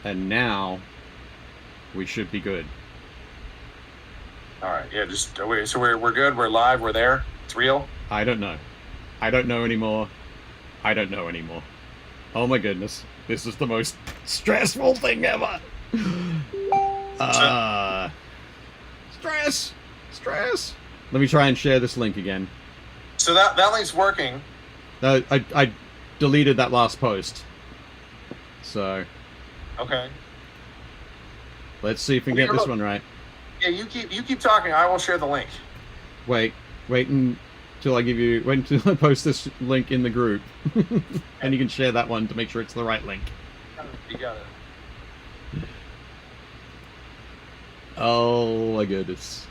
And now we should be good. All right, yeah, so we're good. We're live. We're there. It's real. I don't know. I don't know anymore. I don't know anymore. Oh my goodness. This is the most stressful thing ever. Stress. Let me try and share this link again. So that link's working. I deleted that last post. So. Okay. Let's see if we can get this one right. Yeah, you keep talking. I will share the link. Wait until I post this link in the group, and you can share that one to make sure it's the right link. You got it. Oh my goodness.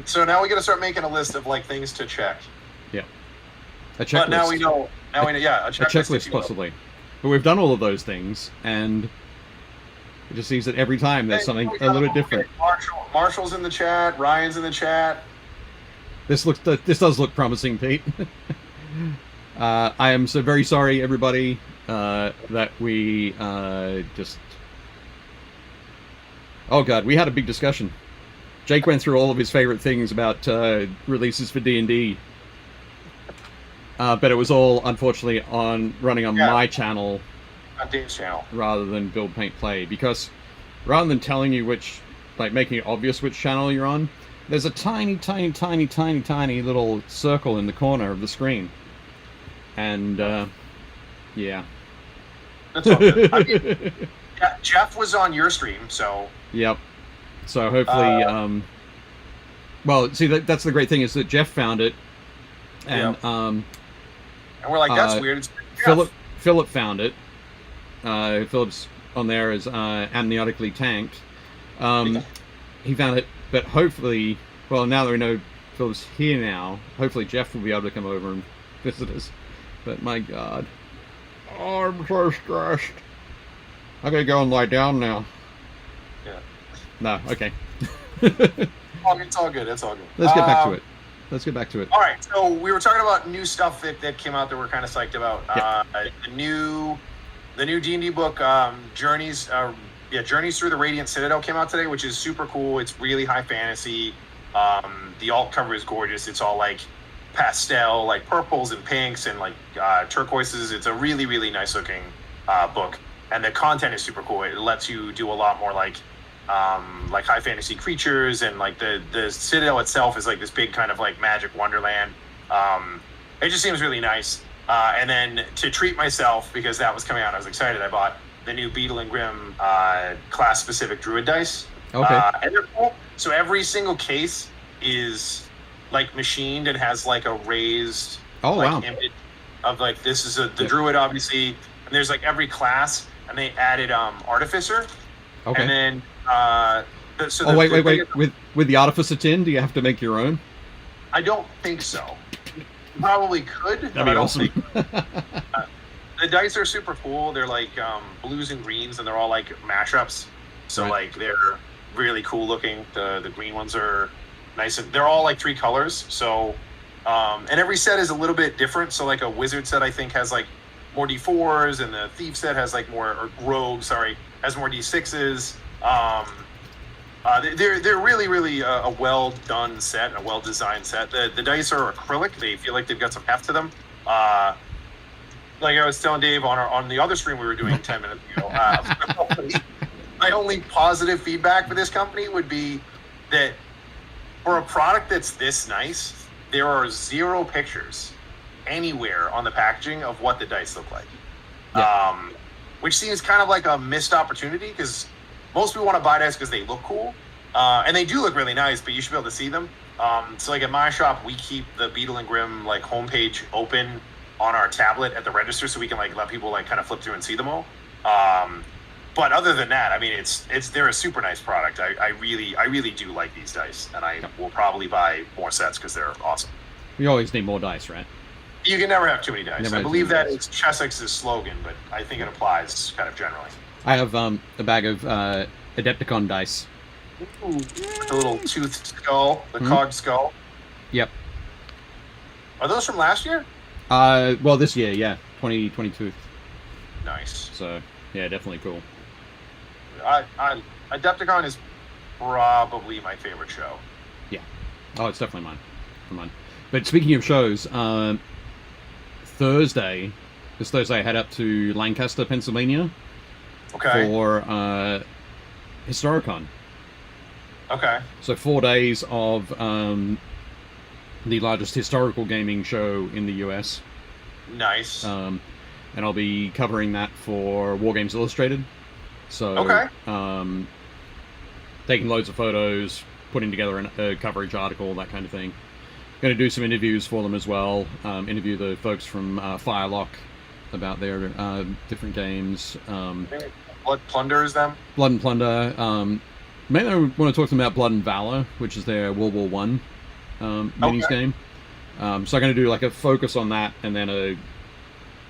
So now we gotta start making a list of like things to check. Yeah. A checklist. But now we know. Yeah, a checklist possibly. But we've done all of those things, and it just seems that every time there's something a little bit different. Marshall's in the chat. Ryan's in the chat. This does look promising, Pete. I am so very sorry, everybody, that we just. Oh god, we had a big discussion. Jake went through all of his favorite things about releases for D&D. But it was all, unfortunately, running on my channel. On Dave's channel. Rather than Build, Paint, Play. Because rather than telling you making it obvious which channel you're on, there's a tiny little circle in the corner of the screen. And, yeah. That's all good. I mean, Jeff was on your stream, so... Yep. So hopefully, well, see, that's the great thing, is that Jeff found it, and, and we're like, that's weird. It's Philip found it. Philip's on there as amniotically tanked. He found it, but hopefully, well, now that we know Philip's here now, hopefully Jeff will be able to come over and visit us. But my god. Oh, I'm so stressed. I gotta go and lie down now. Yeah. No, okay. It's all good. It's all good. Let's get back to it. All right. So we were talking about new stuff that came out that we're kind of psyched about. Yep. The new D&D book, Journeys Through the Radiant Citadel came out today, which is super cool. It's really high fantasy. The alt cover is gorgeous. It's all like pastel, like purples and pinks and like turquoises. It's a really, really nice looking book. And the content is super cool. It lets you do a lot more like high fantasy creatures, and like the Citadel itself is like this big kind of like magic wonderland. It just seems really nice. And then to treat myself, because that was coming out, I was excited. I bought the new Beetle and Grimm class specific Druid dice. Okay. And they're cool. So every single case is like machined and has like a raised image of like, this is the Druid, obviously, and there's like every class, and they added Artificer. Okay. And then wait. With the Artificer tin, do you have to make your own? I don't think so. You probably could. That'd be awesome. The dice are super cool. They're like blues and greens, and they're all like mashups. So like they're really cool looking. The green ones are nice, and they're all like 3 colors. So and every set is a little bit different. So like a wizard set, I think, has like more D4s, and the thief set has like more, or rogue, sorry, has more D6s. They're really, really a well done set, a well designed set. The dice are acrylic. They feel like they've got some heft to them. Like I was telling Dave on the other stream we were doing 10 minutes ago. My only positive feedback for this company would be that for a product that's this nice, there are 0 pictures anywhere on the packaging of what the dice look like. Yeah. Which seems kind of like a missed opportunity, because most people want to buy dice because they look cool, and they do look really nice, but you should be able to see them. So like at my shop, we keep the Beetle and Grimm like homepage open on our tablet at the register, so we can like let people like kind of flip through and see them all. But other than that, I mean, they're a super nice product. I really do like these dice, and I will probably buy more sets because they're awesome. We always need more dice, right? You can never have too many dice. I believe that is Chessex's slogan, but I think it applies kind of generally. I have a bag of Adepticon dice. Ooh, with the little toothed skull, the cog skull. Yep. Are those from last year? Well, this year, yeah, 2022. Nice. So yeah, definitely cool. Adepticon is probably my favorite show. Yeah. Oh, it's definitely mine. But speaking of shows, this Thursday, I head up to Lancaster, Pennsylvania, Okay. for Historicon. Okay. So 4 days of the largest historical gaming show in the US. Nice. And I'll be covering that for Wargames Illustrated. So, Okay. taking loads of photos, putting together a coverage article, that kind of thing. Going to do some interviews for them as well. Interview the folks from Firelock about their different games. Blood Plunder is them? Blood and Plunder. Mainly I want to talk to them about Blood and Valor, which is their World War One minis game. So I'm going to do like a focus on that, and then a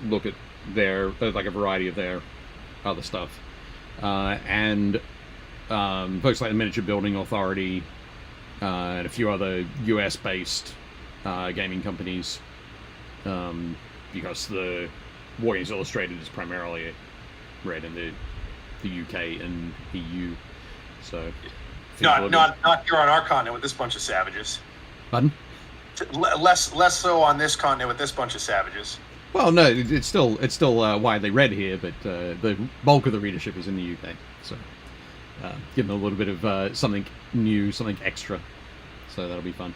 look at their like a variety of their other stuff, and folks like the Miniature Building Authority and a few other US-based gaming companies, because the Wargames Illustrated is primarily read in the UK and EU. So not here on our continent with this bunch of savages. Pardon? Less so on this continent with this bunch of savages. Well, no, it's still widely read here, but the bulk of the readership is in the UK. So give them a little bit of something new, something extra. So that'll be fun.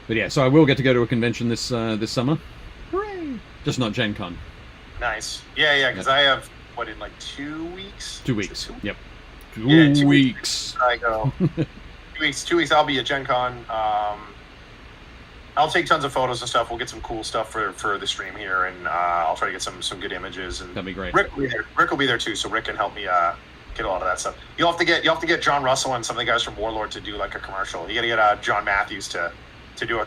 But yeah, so I will get to go to a convention this summer. Hooray! Just not Gen Con. Nice. Yeah, because I have, what, in like 2 weeks? 2 weeks. Yep. 2 weeks. I go. 2 weeks. I'll be at Gen Con. I'll take tons of photos and stuff. We'll get some cool stuff for the stream here, and I'll try to get some good images. And that'd be great. Rick will be there too, so Rick can help me get a lot of that stuff. You'll have to get John Russell and some of the guys from Warlord to do like a commercial. You got to get John Matthews to do a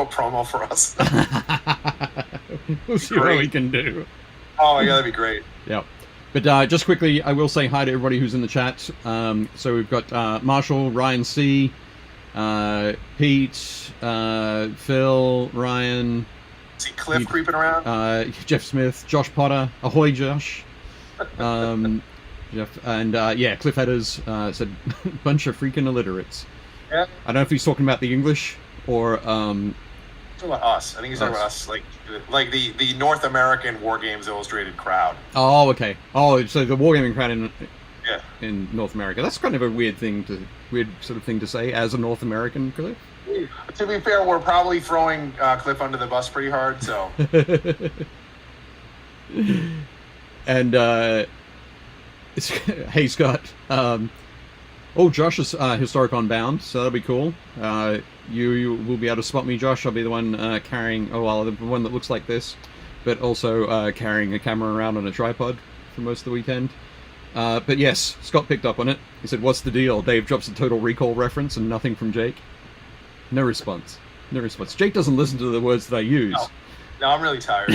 promo for us. We'll see what we can do. Oh my god, that'd be great. Yep. But just quickly, I will say hi to everybody who's in the chat. So we've got Marshall, Ryan C, Pete, Phil, Ryan. See Cliff creeping around. Jeff Smith, Josh Potter. Ahoy, Josh. Jeff, and Cliff Headers said, bunch of freaking illiterates. Yeah. I don't know if he's talking about the English or talking about us. I think he's talking about us, like the North American Wargames Illustrated crowd. Oh, okay. Oh, so the wargaming crowd Yeah. in North America. That's kind of a weird sort of thing to say as a North American, Cliff. To be fair, we're probably throwing Cliff under the bus pretty hard, so. And hey Scott, Josh is Historicon bound, so that'll be cool. You will be able to spot me, Josh. I'll be the one carrying, the one that looks like this, but also carrying a camera around on a tripod for most of the weekend. But yes, Scott picked up on it. He said, "What's the deal?" Dave drops a Total Recall reference and nothing from Jake. No response. Jake doesn't listen to the words that I use. No, I'm really tired.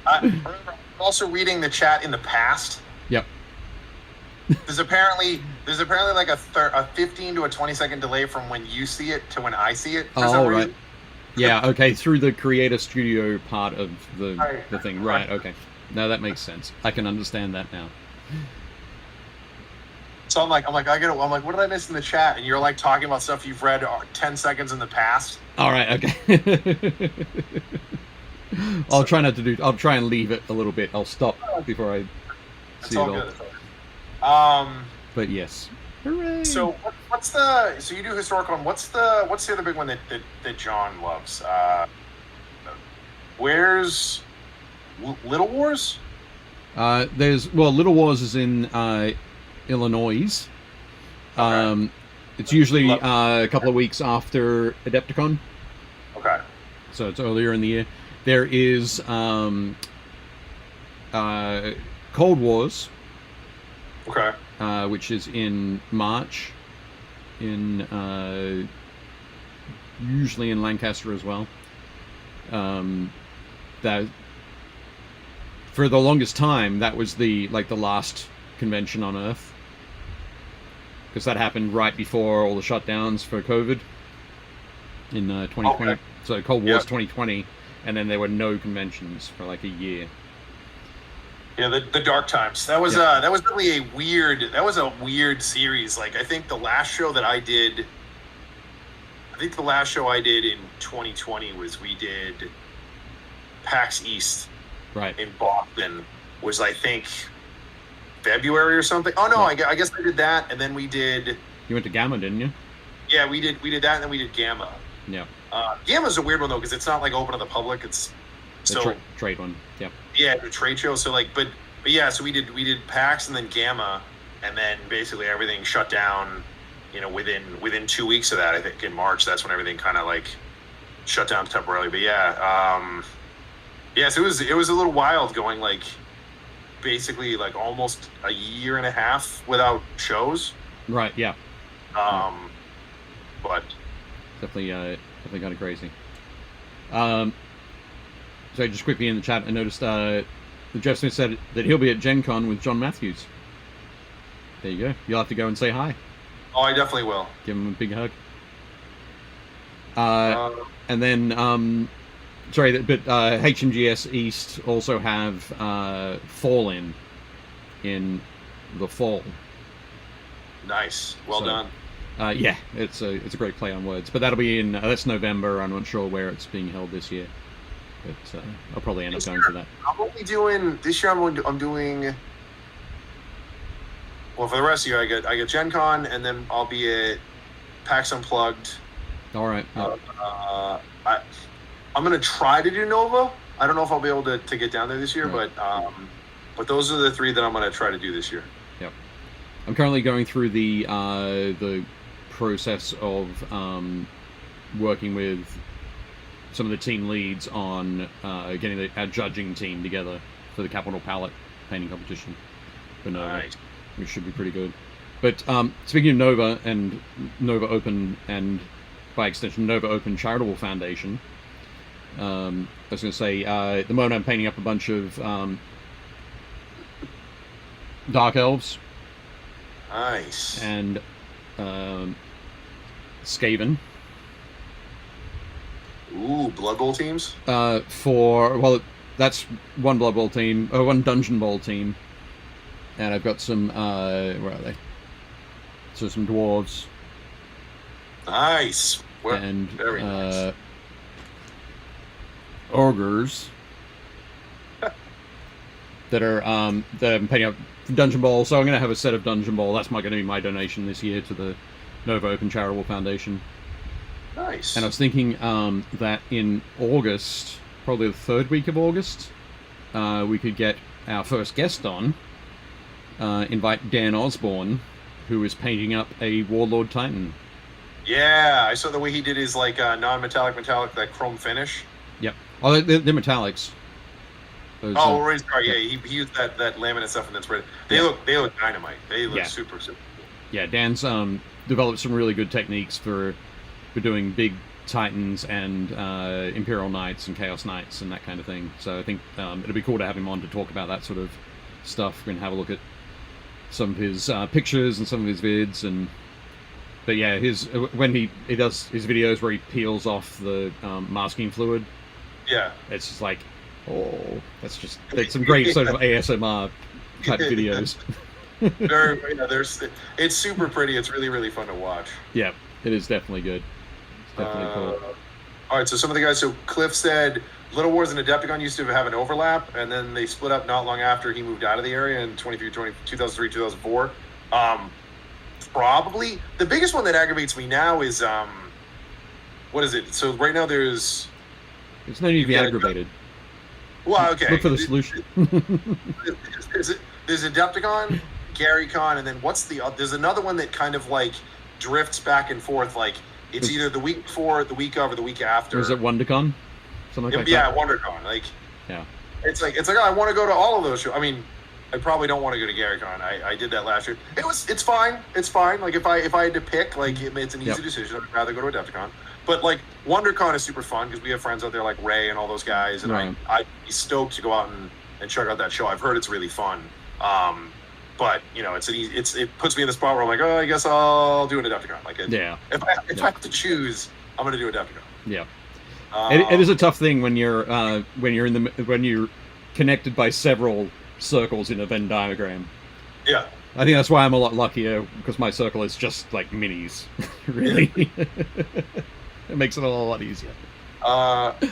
I'm also reading the chat in the past. Yep. There's apparently like a 15 to a 20-second delay from when you see it to when I see it. For some reason. Yeah. Okay. Through the Creator Studio part of the thing. Right. Okay. No, that makes sense. I can understand that now. So I'm like, what did I miss in the chat? And you're like talking about stuff you've read 10 seconds in the past. All right. Okay. I'll try and leave it a little bit. I'll stop before I see it all. Good. But yes. Hooray. So you do Historicon. What's the other big one that John loves? Where's Little Wars? Little Wars is in Illinois. Okay. It's usually a couple of weeks after Adepticon. Okay. So it's earlier in the year. There is Cold Wars. Okay. Which is in March, usually in Lancaster as well. That for the longest time that was the last convention on Earth, because that happened right before all the shutdowns for COVID in 2020. Okay. So Cold War's 2020, and then there were no conventions for like a year. Yeah, the dark times. That was really a weird series. Like I think the last show I did in 2020 was we did PAX East, right, in Boston. Was I think February or something. Oh no, right. I guess I did that, and then we did. You went to Gamma, didn't you? Yeah, we did that, and then we did Gamma. Yeah. Gamma's a weird one though, because it's not like open to the public. It's the trade one. Yeah. Yeah, the trade show. So like, but yeah, so we did PAX and then Gamma, and then basically everything shut down. You know, within 2 weeks of that, I think in March, that's when everything kind of like shut down temporarily. But yeah, so it was a little wild going like basically like almost a year and a half without shows. Right. Yeah. But definitely kind of crazy. So just quickly in the chat, I noticed that Jeff Smith said that he'll be at Gen Con with John Matthews. There you go. You'll have to go and say hi. Oh, I definitely will. Give him a big hug. And then, but HMGS East also have Fall in the fall. Nice. Well done. Yeah, it's a great play on words. But that'll be in that's November. I'm not sure where it's being held this year, but I'll probably end up going to that. I'm only doing this year. I'm doing. Well, for the rest of the year, I get Gen Con, and then I'll be at PAX Unplugged. All right. I'm gonna try to do Nova. I don't know if I'll be able to get down there this year, right. but those are the three that I'm gonna try to do this year. Yep. I'm currently going through the process of working with some of the team leads on getting our judging team together for the Capital Palette painting competition for Nova. Nice. Which should be pretty good. But speaking of Nova and Nova Open, and by extension Nova Open Charitable Foundation, I was going to say, at the moment I'm painting up a bunch of Dark Elves. Nice. And Skaven. Ooh, Blood Bowl teams? That's one Blood Bowl team, or one Dungeon Bowl team. And I've got some, where are they? So some dwarves. Nice. Well, and very nice. Ogres that I'm painting up for Dungeon Bowl. So I'm going to have a set of Dungeon Bowl. That's going to be my donation this year to the Nova Open Charitable Foundation. Nice. And I was thinking that in August, probably the third week of August, we could get our first guest on. Invite Dan Osborne, who is painting up a Warlord Titan. Yeah, I saw the way he did his like non-metallic, that chrome finish. Yep. Oh, they're metallics. Those, sorry. Yeah, he used that laminate stuff and then spread it. They look dynamite. They look super cool. Yeah, Dan's developed some really good techniques for doing big Titans and Imperial Knights and Chaos Knights and that kind of thing. So I think it'll be cool to have him on to talk about that sort of stuff. We're gonna have a look at some of his pictures and some of his vids, but yeah, when he does his videos where he peels off the masking fluid, yeah, it's just like, that's some great sort of ASMR type videos. It's super pretty. It's really, really fun to watch. Yeah, it is definitely good. It's definitely cool. All right, so some of the guys. So Cliff said Little Wars and Adepticon used to have an overlap, and then they split up not long after he moved out of the area in 2003, 2004. Probably the biggest one that aggravates me now is what is it? So right now there's no need to be aggravated. Well, okay. Look for the solution. There's Adepticon, GaryCon, and then there's another one that kind of like drifts back and forth. Like it's either the week before, the week of, or the week after. Is it WonderCon? Something like that? Yeah, WonderCon. Like, yeah. It's like I want to go to all of those shows. I mean, I probably don't want to go to GaryCon. I did that last year. It's fine. It's fine. Like if I had to pick, like it's an easy decision. I'd rather go to Adepticon. But like WonderCon is super fun because we have friends out there like Ray and all those guys, and right. I'd be stoked to go out and check out that show. I've heard it's really fun. But you know, it puts me in the spot where I'm like, I guess I'll do an Adepticon. Like, if I have to choose, I'm gonna do Adepticon. Yeah. It is a tough thing when you're when you're connected by several circles in a Venn diagram. Yeah. I think that's why I'm a lot luckier, because my circle is just like minis. Really, it makes it a lot easier.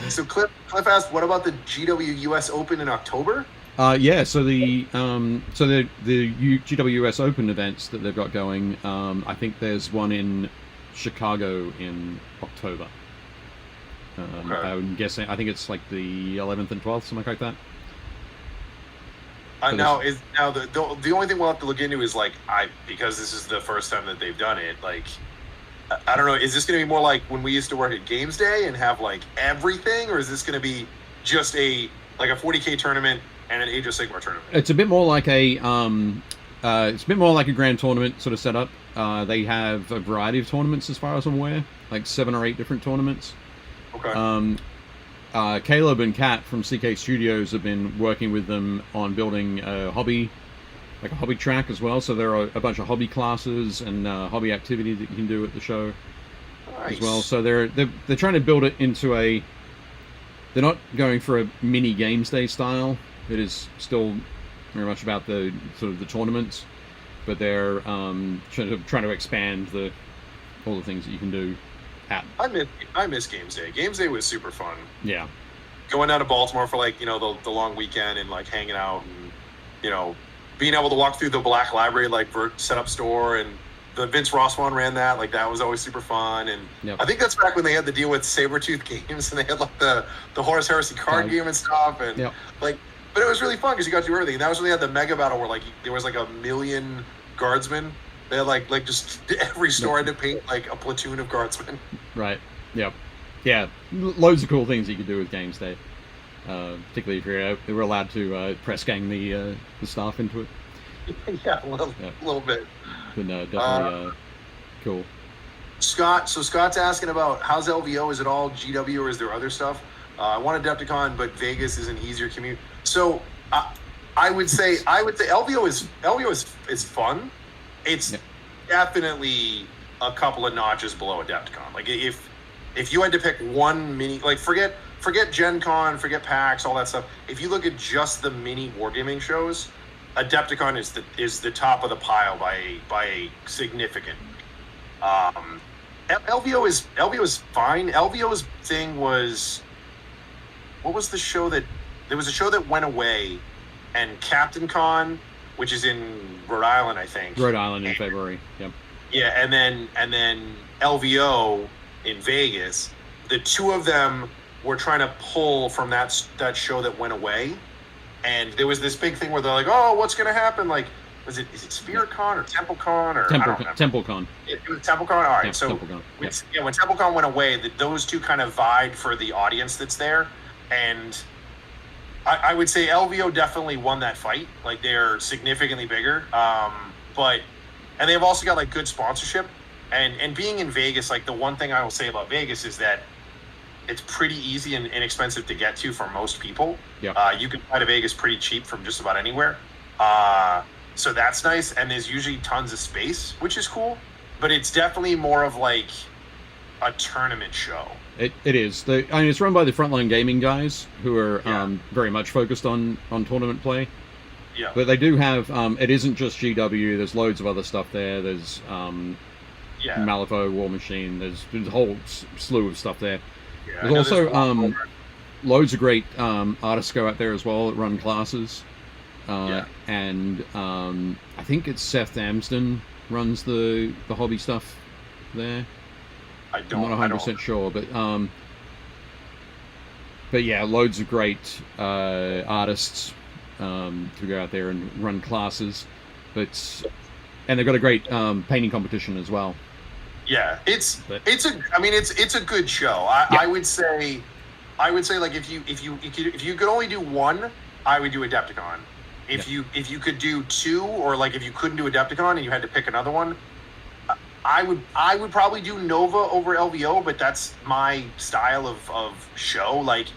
So Cliff asked, what about the GW US Open in October? Yeah, so the GWS Open events that they've got going, I think there's one in Chicago in October. Okay. I'm guessing, I think it's like the 11th and 12th, something like that. Now the only thing we'll have to look into is like, because this is the first time that they've done it, like, I don't know, is this going to be more like when we used to work at Games Day and have like everything, or is this going to be just a 40K tournament and an Age of Sigmar tournament? It's a bit more like a grand tournament sort of setup. They have a variety of tournaments as far as I'm aware, like 7 or 8 different tournaments. Okay. Caleb and Kat from CK Studios have been working with them on building a hobby track as well. So there are a bunch of hobby classes and hobby activity that you can do at the show as well. So they're trying to build it into a. They're not going for a mini Games Day style. It is still very much about the sort of the tournaments, but they're trying to expand all the things that you can do. I miss Games Day. Games Day was super fun. Yeah. Going down to Baltimore for like, the long weekend and like hanging out and, being able to walk through the Black Library, like setup store, and the Vince Ross one ran that. Like that was always super fun. And yep. I think that's back when they had the deal with Sabretooth Games and they had like the Horus Heresy card game and stuff. And yep. but it was really fun because you got to do everything. And that was when they had the mega battle where like there was like 1 million guardsmen. They had like just every store had to paint like a platoon of guardsmen. Right. Yep. Yeah. Loads of cool things you could do with Games Day. Particularly if they were allowed to press gang the staff into it. Yeah, a little bit. But no, definitely cool. Scott's asking about how's LVO? Is it all GW or is there other stuff? I want Adepticon, but Vegas is an easier commute. So I would say LVO is fun. It's definitely a couple of notches below Adepticon. Like if you had to pick one mini, like forget Gen Con, forget PAX, all that stuff. If you look at just the mini wargaming shows, Adepticon is the top of the pile by a significant. LVO is fine. LVO's thing was, what was the show that there was a show that went away, and Captain Con, which is in Rhode Island, I think. Rhode Island in February. Yep. Yeah, and then LVO in Vegas. The two of them were trying to pull from that show that went away, and there was this big thing where they're like, "Oh, what's going to happen?" Like, is it Spirit Con or Temple Con or Temple Con? It was Temple Con. All right, yeah, so when Temple Con went away, those two kind of vied for the audience that's there, and I would say LVO definitely won that fight. Like they're significantly bigger, and they've also got like good sponsorship, and being in Vegas, like the one thing I will say about Vegas is that it's pretty easy and inexpensive to get to for most people. Yeah. You can fly to Vegas pretty cheap from just about anywhere. So that's nice, and there's usually tons of space, which is cool. But it's definitely more of like a tournament show. It is. It's run by the Frontline Gaming guys, who are very much focused on tournament play. Yeah. But they do have. It isn't just GW. There's loads of other stuff there. There's Malifaux, War Machine. There's a whole slew of stuff there. Yeah, there's also loads of great artists go out there as well that run classes. And I think it's Seth Amsden runs the hobby stuff there. I'm not 100% sure, but yeah, loads of great artists to go out there and run classes. And they've got a great painting competition as well. Yeah, it's a good show. I would say like if you could only do one, I would do Adepticon. If you could do two, or like if you couldn't do Adepticon and you had to pick another one, I would probably do Nova over LVO, but that's my style of show. Like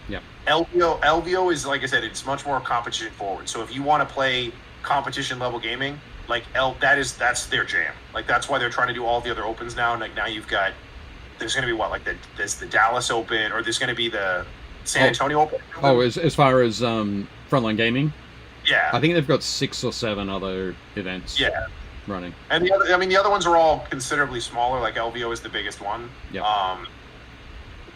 LVO is, like I said, it's much more competition forward. So if you want to play competition level gaming, like that's their jam. Like that's why they're trying to do all the other opens now. And like now you've got there's going to be there's the Dallas Open, or there's going to be the San Antonio Open. Oh, as far as Frontline Gaming, yeah, I think they've got 6 or 7 other events. Yeah. Running. And the other ones are all considerably smaller. Like LVO is the biggest one. Yeah.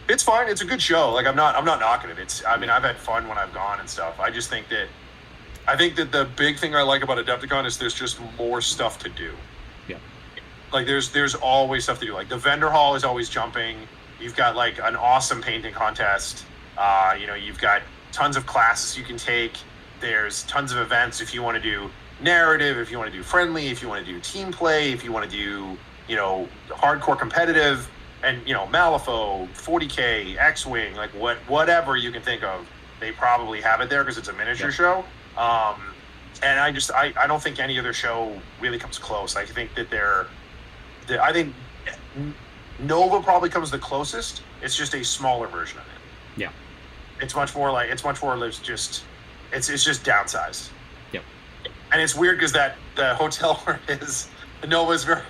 It's fine. It's a good show. Like I'm not knocking it. I've had fun when I've gone and stuff. I think that the big thing I like about Adepticon is there's just more stuff to do. Yeah. Like there's always stuff to do. Like the vendor hall is always jumping. You've got like an awesome painting contest. You've got tons of classes you can take. There's tons of events if you want to do narrative, if you want to do friendly, if you want to do team play, if you want to do, hardcore competitive, and, Malifaux, 40K, X-Wing, like whatever you can think of, they probably have it there because it's a miniature show. And I don't think any other show really comes close. I think that I think Nova probably comes the closest. It's just a smaller version of it. Yeah. It's much more just downsized. Yep. And it's weird because the hotel where it is, the Nova is very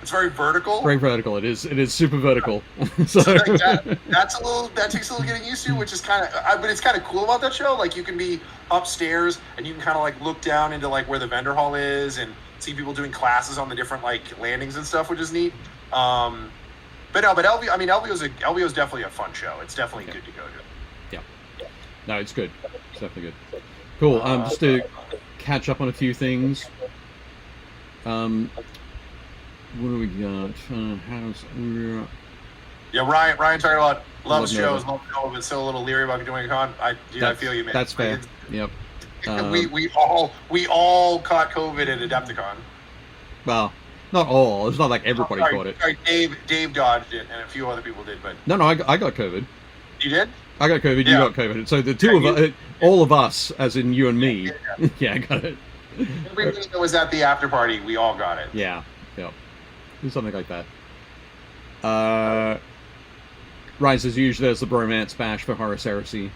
it's very vertical. Very vertical. It is super vertical. So that takes a little getting used to, which is but it's kind of cool about that show. Like you can be upstairs and you can kind of look down into where the vendor hall is and see people doing classes on the different landings and stuff, which is neat. But LVO is definitely a fun show. It's definitely good to go to. Yeah. No, it's good. It's definitely good. Cool. Just to catch up on a few things. What do we got? Ryan talking about loves shows, love Nova, but still a little leery about doing a con. I feel you, man. That's fair. Yep. We all caught COVID at Adepticon. Well, not all. It's not like everybody caught it. Sorry, Dave dodged it, and a few other people did. But no, I got COVID. You did? I got COVID. You got COVID. So the two of us, all of us, as in you and me, I got it. Everybody that was at the after party, we all got it. Yeah. Something like that. Ryan says usually there's the bromance bash for Horus Heresy.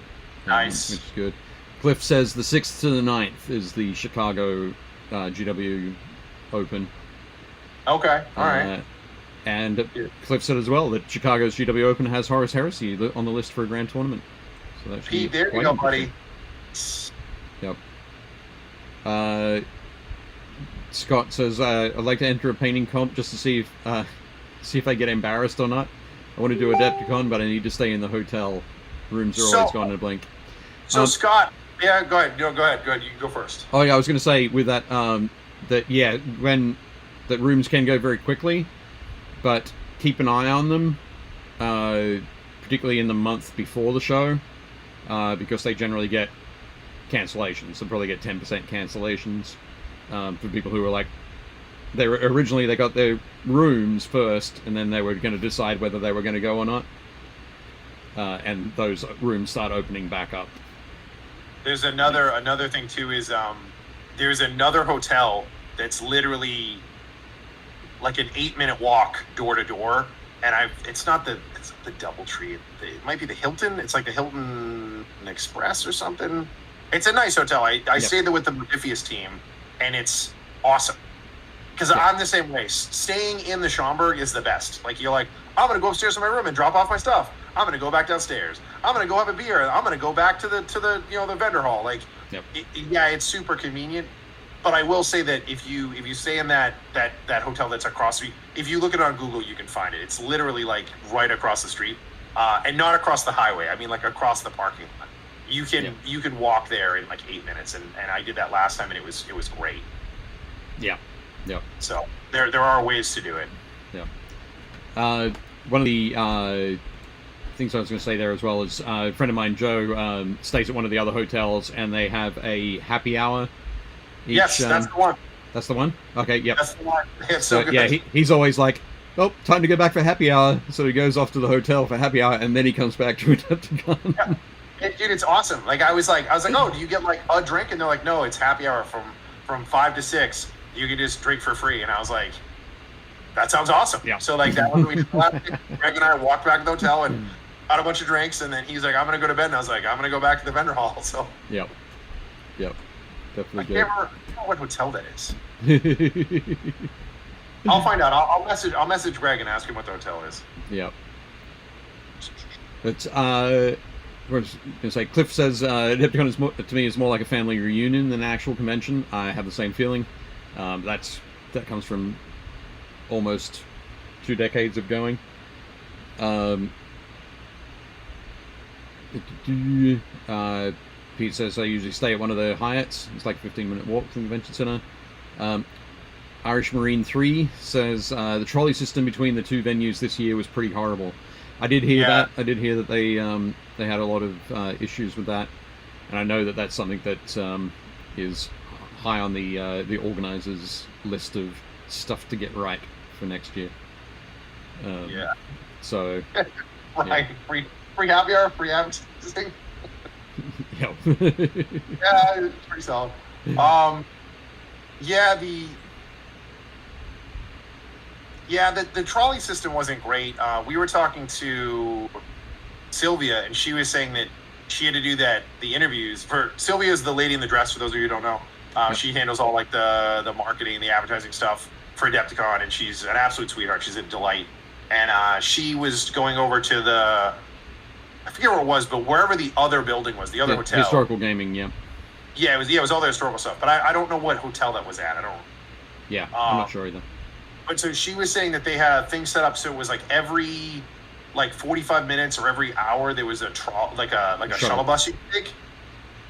Nice. Which is good. Cliff says the 6th to the 9th is the Chicago GW Open. Okay, all right. And Cliff said as well that Chicago's GW Open has Horus Heresy on the list for a grand tournament. So that Pete, there you go, buddy. Yep. Scott says, I'd like to enter a painting comp just to see if I get embarrassed or not. I want to do Adepticon, but I need to stay in the hotel. Rooms are always gone in a blink. So Scott, go ahead. No, go ahead. You can go first. Oh yeah, I was going to say with that, when that rooms can go very quickly, but keep an eye on them, particularly in the month before the show, because they generally get cancellations. They'll probably get 10% cancellations for people who were they got their rooms first, and then they were going to decide whether they were going to go or not, and those rooms start opening back up. There's another thing too is there's another hotel that's literally like an 8-minute walk door to door, and it's the DoubleTree. It might be the Hilton. It's like the Hilton Express or something. It's a nice hotel. I stayed there with the Modifius team, and it's awesome. Because I'm the same way. Staying in the Schaumburg is the best. You're like, I'm going to go upstairs to my room and drop off my stuff. I'm going to go back downstairs. I'm going to go have a beer. I'm going to go back to the vendor hall. It's super convenient. But I will say that if you stay in that hotel that's across the street, if you look it on Google, you can find it. It's literally right across the street, and not across the highway. I mean, across the parking lot. You can walk there in 8 minutes, and I did that last time, and it was great. Yeah. So there are ways to do it. Yeah. One of the things I was going to say there as well is a friend of mine, Joe, stays at one of the other hotels, and they have a happy hour. Yes, that's the one. That's the one? Okay, yep. That's the one. It's so good. Yeah, he's always like, oh, time to go back for happy hour. So he goes off to the hotel for happy hour, and then he comes back to Adepticon. Yeah. Dude, it's awesome. I was like, oh, do you get a drink? And they're like, no, it's happy hour from 5 to 6. You can just drink for free. And I was like, that sounds awesome. Yeah. So that one, Greg and I walked back to the hotel and had a bunch of drinks, and then he's like, I'm gonna go to bed, and I was like, I'm gonna go back to the vendor hall. So Yep. Definitely I can't remember what hotel that is. I'll find out. I'll message Greg and ask him what the hotel is. Yep. But what was I going to say? Cliff says Adepticon is more, to me is more like a family reunion than an actual convention. I have the same feeling. That comes from almost 2 decades of going. Pete says I usually stay at one of the Hyatts. It's like a 15-minute walk from the convention center. Irish Marine 3 says the trolley system between the 2 venues this year was pretty horrible. I did hear that. I did hear that they had a lot of issues with that, and I know that that's something that is high on the organizers' list of stuff to get right for next year. So. Right. Yeah. Free happy hour, free advertising. Yeah. Yeah, it's pretty solid. The trolley system wasn't great. We were talking to Sylvia, and she was saying that she had to do the interviews. Sylvia is the lady in the dress, for those of you who don't know. She handles all like the marketing, the advertising stuff for Adepticon, and she's an absolute sweetheart. She's a delight. And she was going over to I forget where it was, but wherever the other building was, the other hotel. Historical gaming, yeah. Yeah, it was all the historical stuff. But I don't know what hotel that was at. I don't. Yeah, I'm not sure either. But so she was saying that they had a thing set up so it was like every 45 minutes or every hour there was a shuttle bus you could take.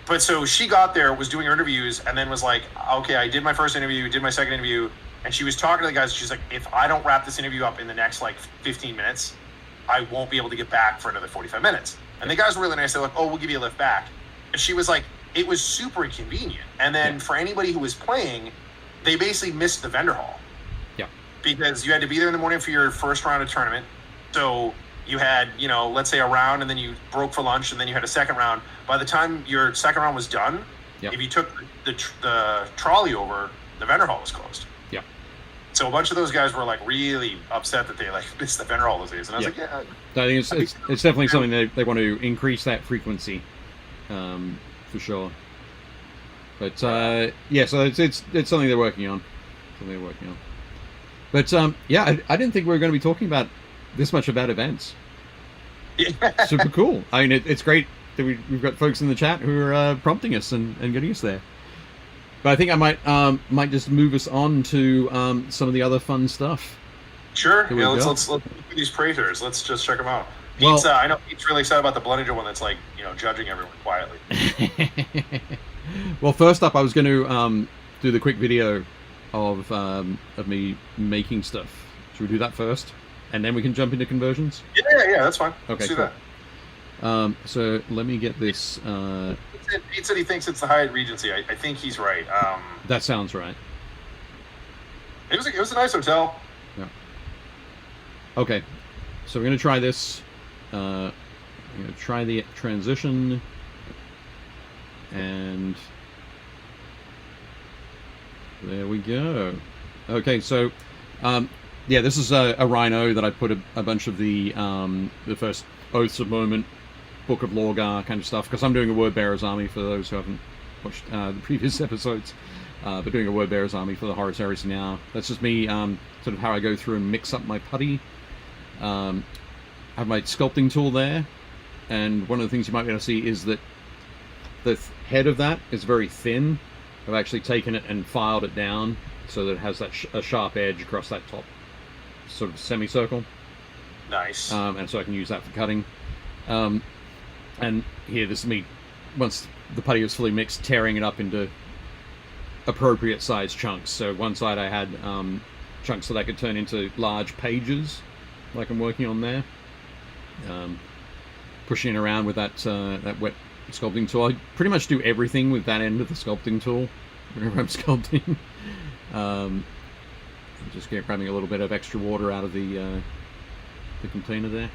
But so she got there, was doing her interviews, and then was like, okay, I did my first interview, did my second interview, and she was talking to the guys. She's like, if I don't wrap this interview up in the next 15 minutes, I won't be able to get back for another 45 minutes. And the guys were really nice. They're like, oh, we'll give you a lift back. And she was like, it was super inconvenient. And then for anybody who was playing, they basically missed the vendor hall. Yeah. Because you had to be there in the morning for your first round of tournament. So you had, let's say a round, and then you broke for lunch, and then you had a second round. By the time your second round was done, if you took the trolley over, the vendor hall was closed. Yeah. So a bunch of those guys were really upset that they missed the vendor hall those days. And I was like, yeah. I think it's definitely something they want to increase that frequency, for sure. But so it's something they're working on. But I didn't think we were going to be talking about this much about events. Yeah. Super cool. I mean, it's great that we've got folks in the chat who are prompting us and getting us there. But I think I might just move us on to some of the other fun stuff. Sure. Yeah, let's look at these Praetors. Let's just check them out. I know Pete's really excited about the Blunninger one that's judging everyone quietly. Well, first up, I was going to do the quick video of me making stuff. Should we do that first? And then we can jump into conversions? Yeah, that's fine. Okay, let's do cool. that. So let me get this. Pete said he thinks it's the Hyatt Regency. I think he's right. That sounds right. It was a nice hotel. Yeah. Okay, so we're going to try this. I'm going to try the transition. And there we go. Okay, so this is a Rhino that I put a bunch of the first Oaths of Moment, Book of Lorgar kind of stuff, because I'm doing a Word Bearer's Army for those who haven't watched the previous episodes, but doing a Word Bearer's Army for the Horus Heresy now. That's just me, sort of how I go through and mix up my putty. I have my sculpting tool there, and one of the things you might be able to see is that the head of that is very thin. I've actually taken it and filed it down so that it has that a sharp edge across that top sort of semicircle. Nice. And so I can use that for cutting. And here, this is me, once the putty was fully mixed, tearing it up into appropriate size chunks. So one side I had chunks that I could turn into large pages, like I'm working on there. Pushing it around with that wet sculpting tool. I pretty much do everything with that end of the sculpting tool whenever I'm sculpting. Just grabbing a little bit of extra water out of the container there.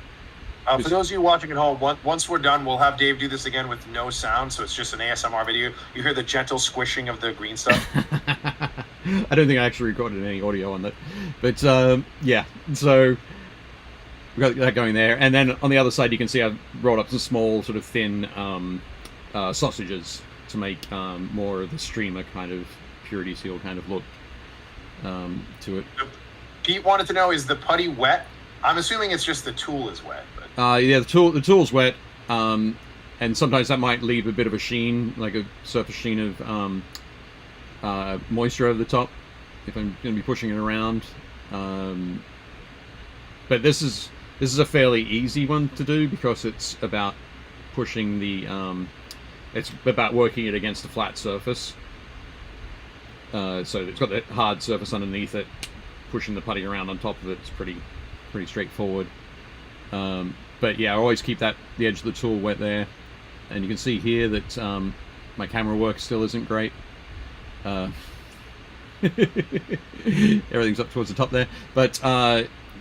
For those of you watching at home, once we're done, we'll have Dave do this again with no sound, so it's just an ASMR video. You hear the gentle squishing of the green stuff. I don't think I actually recorded any audio on that, but yeah. So we got that going there, and then on the other side, you can see I've rolled up some small, sort of thin sausages to make more of the streamer kind of purity seal kind of look to it. Pete wanted to know: is the putty wet? I'm assuming it's just the tool is wet, but Yeah, the tool's wet, and sometimes that might leave a bit of a sheen, like a surface sheen of moisture over the top if I'm going to be pushing it around. But this is a fairly easy one to do because it's about pushing the it's about working it against a flat surface. So it's got that hard surface underneath it. Pushing the putty around on top of it's pretty straightforward. But yeah, I always keep the edge of the tool wet there, and you can see here that my camera work still isn't great. Everything's up towards the top there, but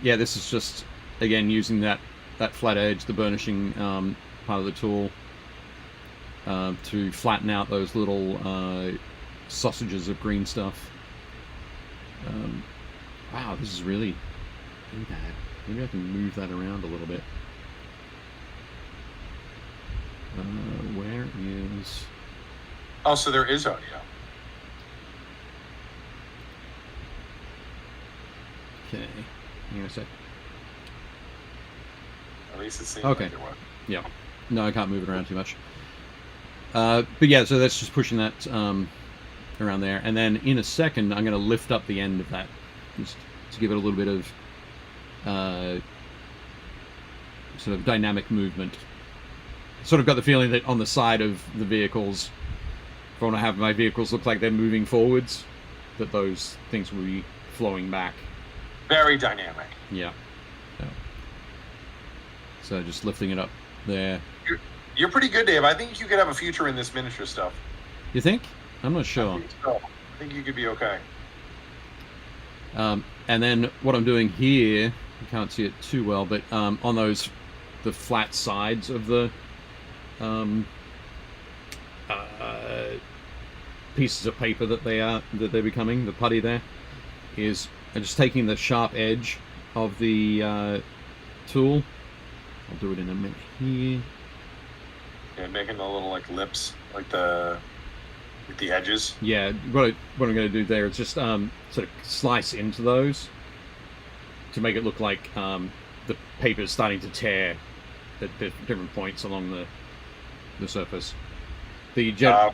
yeah, this is just again using that flat edge, the burnishing part of the tool, to flatten out those little sausages of green stuff. Wow, this is really bad. Maybe I can move that around a little bit. Where is... Oh, so there is audio. Okay. Hang on a sec. At least it seems okay. like it was. Yeah. No, I can't move it around too much. But yeah, so that's just pushing that around there. And then in a second, I'm going to lift up the end of that just to give it a little bit of sort of dynamic movement. Sort of got the feeling that on the side of the vehicles, if I want to have my vehicles look like they're moving forwards, that those things will be flowing back. Very dynamic. Yeah. So just lifting it up there. You're pretty good, Dave. I think you could have a future in this miniature stuff. You think? I'm not sure. I think you could be okay. And then what I'm doing here, you can't see it too well, but on the flat sides of the pieces of paper that they're becoming, the putty there, is I'm just taking the sharp edge of the tool. I'll do it in a minute here. Yeah, making the little like lips, like the edges. Yeah, what I'm going to do there is just sort of slice into those to make it look like the paper is starting to tear at different points along the surface. Yeah,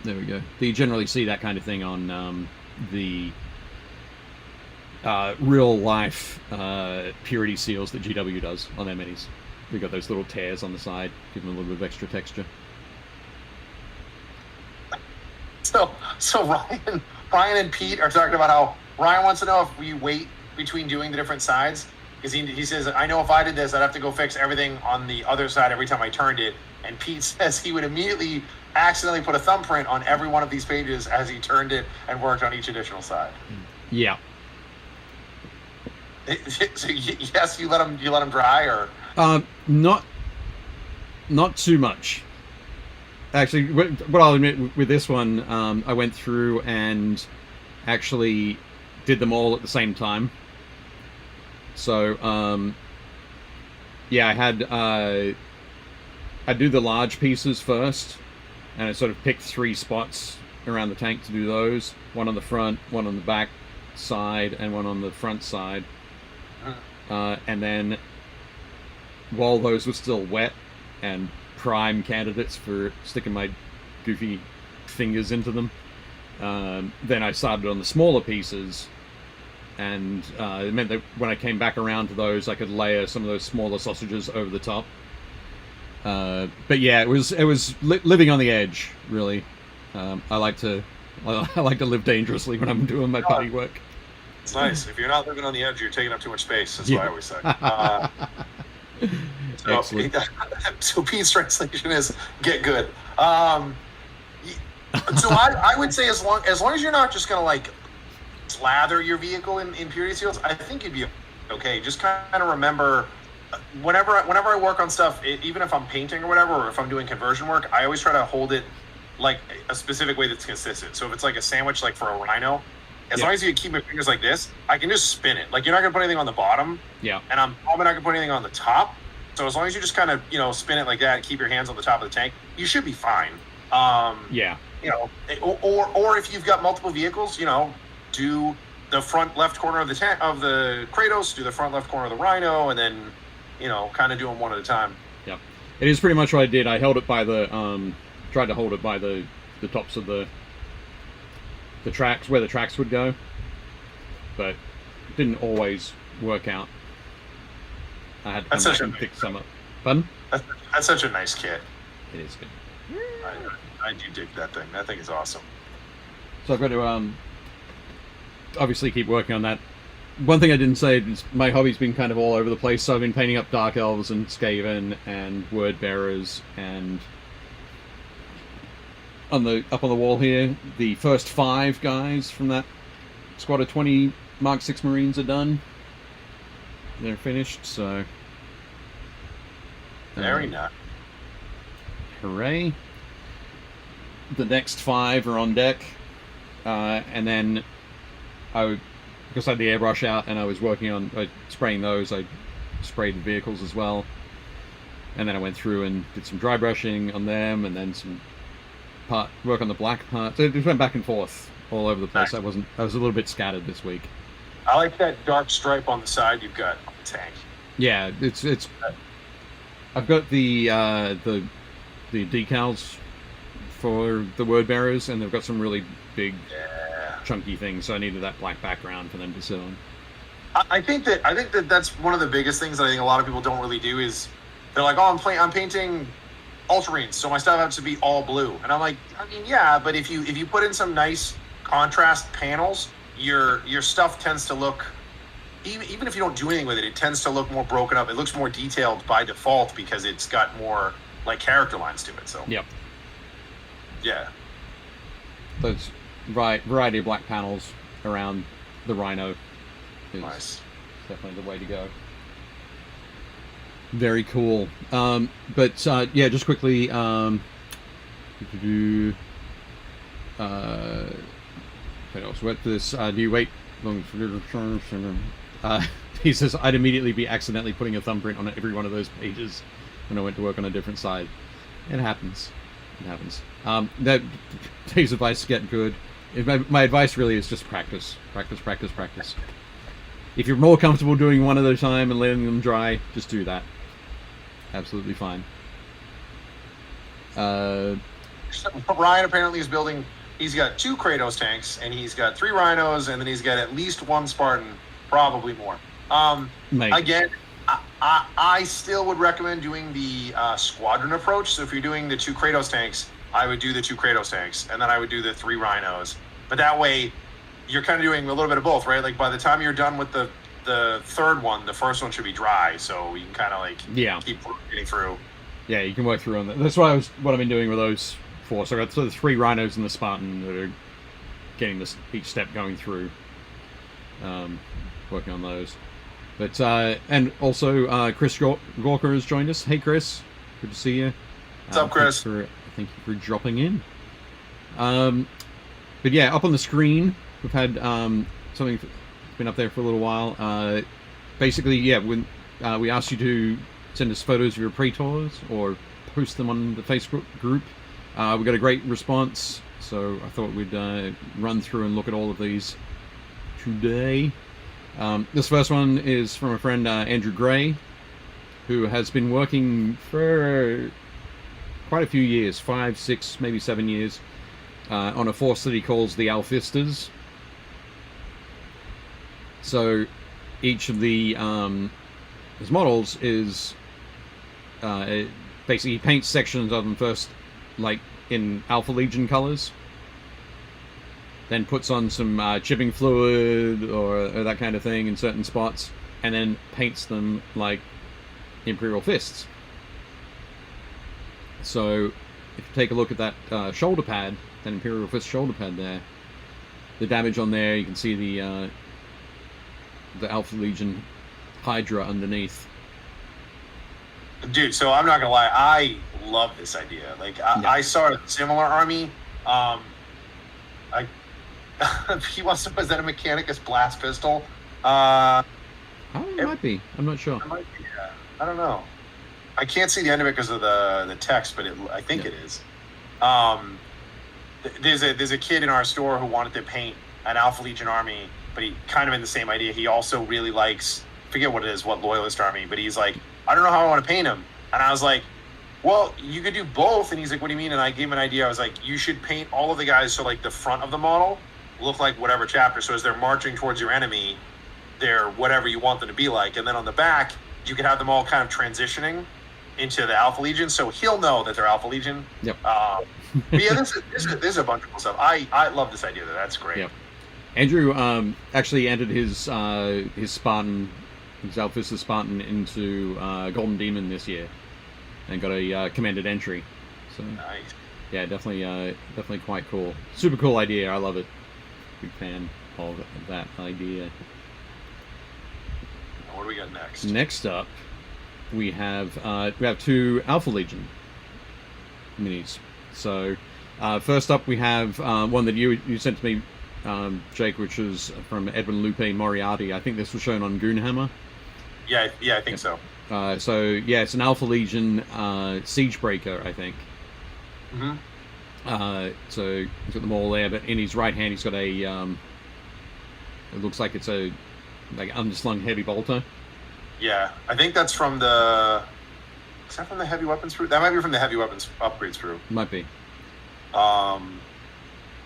there we go. You generally see that kind of thing on the real life purity seals that GW does on their minis. We've got those little tears on the side, give them a little bit of extra texture. So Ryan and Pete are talking about how Ryan wants to know if we wait between doing the different sides, because he says, I know if I did this, I'd have to go fix everything on the other side every time I turned it. And Pete says he would immediately accidentally put a thumbprint on every one of these pages as he turned it and worked on each additional side. Yeah. So yes, you let them dry, or not too much. Actually, what I'll admit with this one, I went through and actually did them all at the same time. So yeah, I do the large pieces first, and I sort of picked 3 spots around the tank to do those. One on the front, one on the back side, and one on the front side. And then, while those were still wet and prime candidates for sticking my goofy fingers into them, then I started on the smaller pieces, and it meant that when I came back around to those, I could layer some of those smaller sausages over the top. But yeah, it was living on the edge, really. I like to live dangerously when I'm doing my putty work. It's nice. If you're not living on the edge, you're taking up too much space. That's what I always say. So Pete's translation is get good. So I would say as long as you're not just gonna like slather your vehicle in purity seals, I think you'd be okay. Just kind of remember, whenever I work on stuff, even if I'm painting or whatever, or if I'm doing conversion work, I always try to hold it like a specific way that's consistent. So if it's like a sandwich, like for a rhino, as long as you keep my fingers like this, I can just spin it. Like, you're not gonna put anything on the bottom. Yeah. And I'm probably not gonna put anything on the top. So as long as you just kind of, spin it like that and keep your hands on the top of the tank, you should be fine. Yeah. Or if you've got multiple vehicles, do the front left corner of the Praetors, do the front left corner of the Rhino, and then kind of do them one at a time. Yeah, it is pretty much what I did. I held it by the tried to hold it by the tops of the tracks, where the tracks would go, but it didn't always work out. I had to come back and pick some up. Pardon? That's such a nice kit. It is good. I do dig that thing. That thing is awesome. So I've got to obviously keep working on that. One thing I didn't say is my hobby's been kind of all over the place. So I've been painting up Dark Elves and Skaven and Word Bearers, and up on the wall here, the first 5 guys from that squad of 20 Mark 6 Marines are done. They're finished, so very nice. Hooray. The next 5 are on deck, and then because I had the airbrush out and I was working on spraying those, I sprayed the vehicles as well, and then I went through and did some dry brushing on them, and then some work on the black part. So it just went back and forth all over the place. Nice. I was a little bit scattered this week. I like that dark stripe on the side you've got on the tank. Yeah, it's. I've got the decals for the Word Bearers, and they've got some really big, chunky things. So I needed that black background for them to sit on. I think that that's one of the biggest things that I think a lot of people don't really do is they're like, oh, I'm painting Ultramarines, so my stuff has to be all blue, and I'm like, I mean, yeah, but if you put in some nice contrast panels, your stuff tends to look, even if you don't do anything with it, it tends to look more broken up. It looks more detailed by default because it's got more like character lines to it. So yep, yeah, those variety of black panels around the Rhino is nice. Definitely the way to go. Very cool. But yeah, just quickly, what else? What this? Do you wait? He says I'd immediately be accidentally putting a thumbprint on every one of those pages when I went to work on a different side. It happens. It happens. That Dave's advice to get good. My advice really is just practice. If you're more comfortable doing one at a time and letting them dry, just do that. Absolutely fine. Ryan apparently is building. He's got 2 Kratos tanks, and he's got 3 Rhinos, and then he's got at least 1 Spartan, probably more. Again, I still would recommend doing the squadron approach. So if you're doing the 2 Kratos tanks, I would do the 2 Kratos tanks, and then I would do the 3 Rhinos. But that way, you're kind of doing a little bit of both, right? Like by the time you're done with the 3rd one, the first one should be dry, so you can kind of like keep getting through. Yeah, you can work through on that. That's what I've been doing with those 4. So I got the 3 Rhinos and the Spartan that are getting each step going through, working on those. But and also Chris Gorka has joined us. Hey Chris, good to see you. What's up, Chris? Thank you for dropping in. But yeah, up on the screen we've had something been up there for a little while. Basically, yeah, when we asked you to send us photos of your Praetors or post them on the Facebook group, we got a great response. So I thought we'd run through and look at all of these today. This first one is from a friend, Andrew Gray, who has been working for quite a few years, 5, 6, maybe 7 years, on a force that he calls the Alfistas. So each of the his models is basically he paints sections of them first, like in Alpha Legion colors, then puts on some chipping fluid or that kind of thing in certain spots, and then paints them like Imperial Fists. So if you take a look at that shoulder pad, that Imperial Fist shoulder pad there, the damage on there, you can see the Alpha Legion Hydra underneath. Dude, so I'm not gonna lie, I love this idea. Like I saw a similar army. He wants to present a Mechanicus blast pistol. It might be. I'm not sure. It might be, I don't know. I can't see the end of it because of the text, but I think it is. There's a kid in our store who wanted to paint an Alpha Legion army, but he kind of in the same idea. He also really likes, forget what it is, what Loyalist army, but he's like, I don't know how I want to paint him. And I was like, well, you could do both. And he's like, what do you mean? And I gave him an idea. I was like, you should paint all of the guys so like the front of the model look like whatever chapter. So as they're marching towards your enemy, they're whatever you want them to be like. And then on the back, you can have them all kind of transitioning into the Alpha Legion. So he'll know that they're Alpha Legion. Yep. But yeah, this is a bunch of cool stuff. I love this idea. That's great. Yep. Andrew actually entered his Spartan, his Alphyssus Spartan into Golden Demon this year, and got a commended entry. So Nice. yeah, definitely quite cool. Super cool idea. I love it. Big fan of that idea. What do we got next? Next up, we have two Alpha Legion minis. So first up, we have one that you sent to me, Jake, which is from Edwin Lupe Moriarty. I think this was shown on Goonhammer. Yeah, I think so. So yeah, it's an Alpha Legion Siegebreaker, I think. Mm-hmm. So he's got them all there, but in his right hand he's got a it looks like it's a like underslung heavy bolter. Yeah, I think that's from the. Is that from the heavy weapons sprue? That might be from the heavy weapons upgrade sprue. Might be. But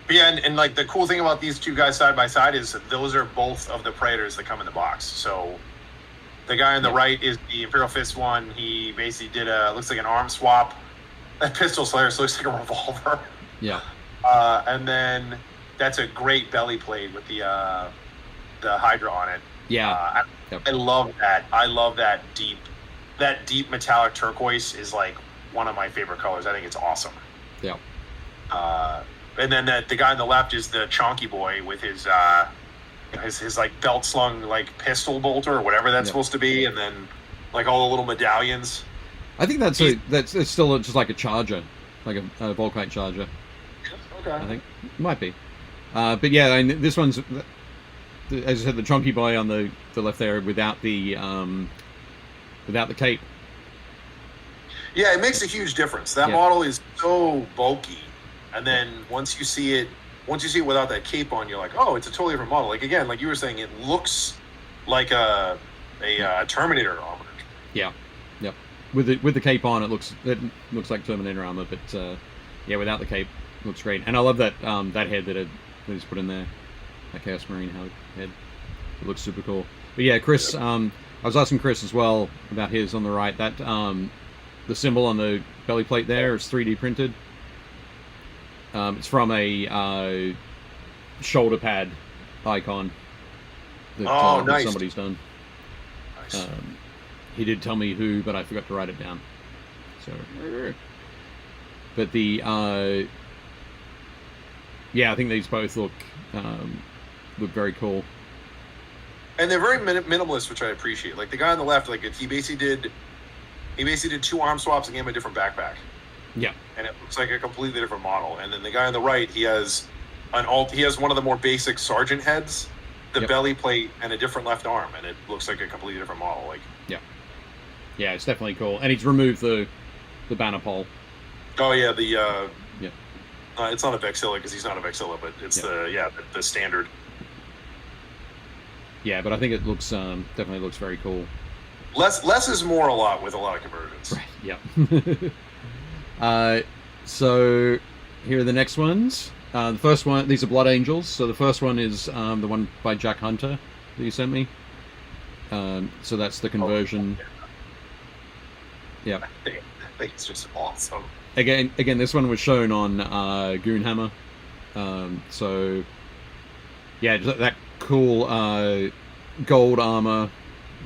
yeah, and like the cool thing about these two guys side by side is that those are both of the Praetors that come in the box. So the guy on the right is the Imperial Fist one. He basically did looks like an arm swap. That pistol slayer looks like a revolver. Yeah. And then that's a great belly plate with the Hydra on it. Yeah. Yep. I love that. I love that deep metallic turquoise is like one of my favorite colors. I think it's awesome. Yeah. And then the guy on the left is the chonky boy with his like belt slung like pistol bolter or whatever that's supposed to be, and then like all the little medallions. I think it's still just like a charger, like a Volkite charger. Okay. I think might be. But yeah, I mean, this one's, as I said, the chunky boy on the left there without the cape. Yeah, it makes a huge difference. That model is so bulky, and then once you see it without that cape on, you're like, oh, it's a totally different model. Like again, like you were saying, it looks like a Terminator armor. Yeah. Yep. With the cape on, it looks like Terminator armor, but yeah, without the cape, it looks great. And I love that that head that he's put in there, that Chaos Marine head. It looks super cool. But yeah, Chris, I was asking Chris as well about his on the right. That the symbol on the belly plate there is 3D printed. It's from a shoulder pad icon that nice. somebody's done. Nice. He did tell me who, but I forgot to write it down. So, but the yeah, I think these both look very cool. And they're very minimalist, which I appreciate. Like the guy on the left, like he basically did 2 arm swaps and gave him a different backpack. Yeah. And it looks like a completely different model. And then the guy on the right, he has one of the more basic sergeant heads, the belly plate, and a different left arm, and it looks like a completely different model. Like yeah, it's definitely cool. And he's removed the banner pole. Oh yeah, it's not a Vexilla because he's not a Vexilla, but it's the standard. Yeah, but I think it looks definitely looks very cool. Less is more a lot with a lot of conversions. Right. Yeah. So here are the next ones. The first one, these are Blood Angels. So the first one is the one by Jack Hunter that you sent me. So that's the conversion. Yeah. I think it's just awesome. Again, this one was shown on Goonhammer. So yeah, just that cool gold armor,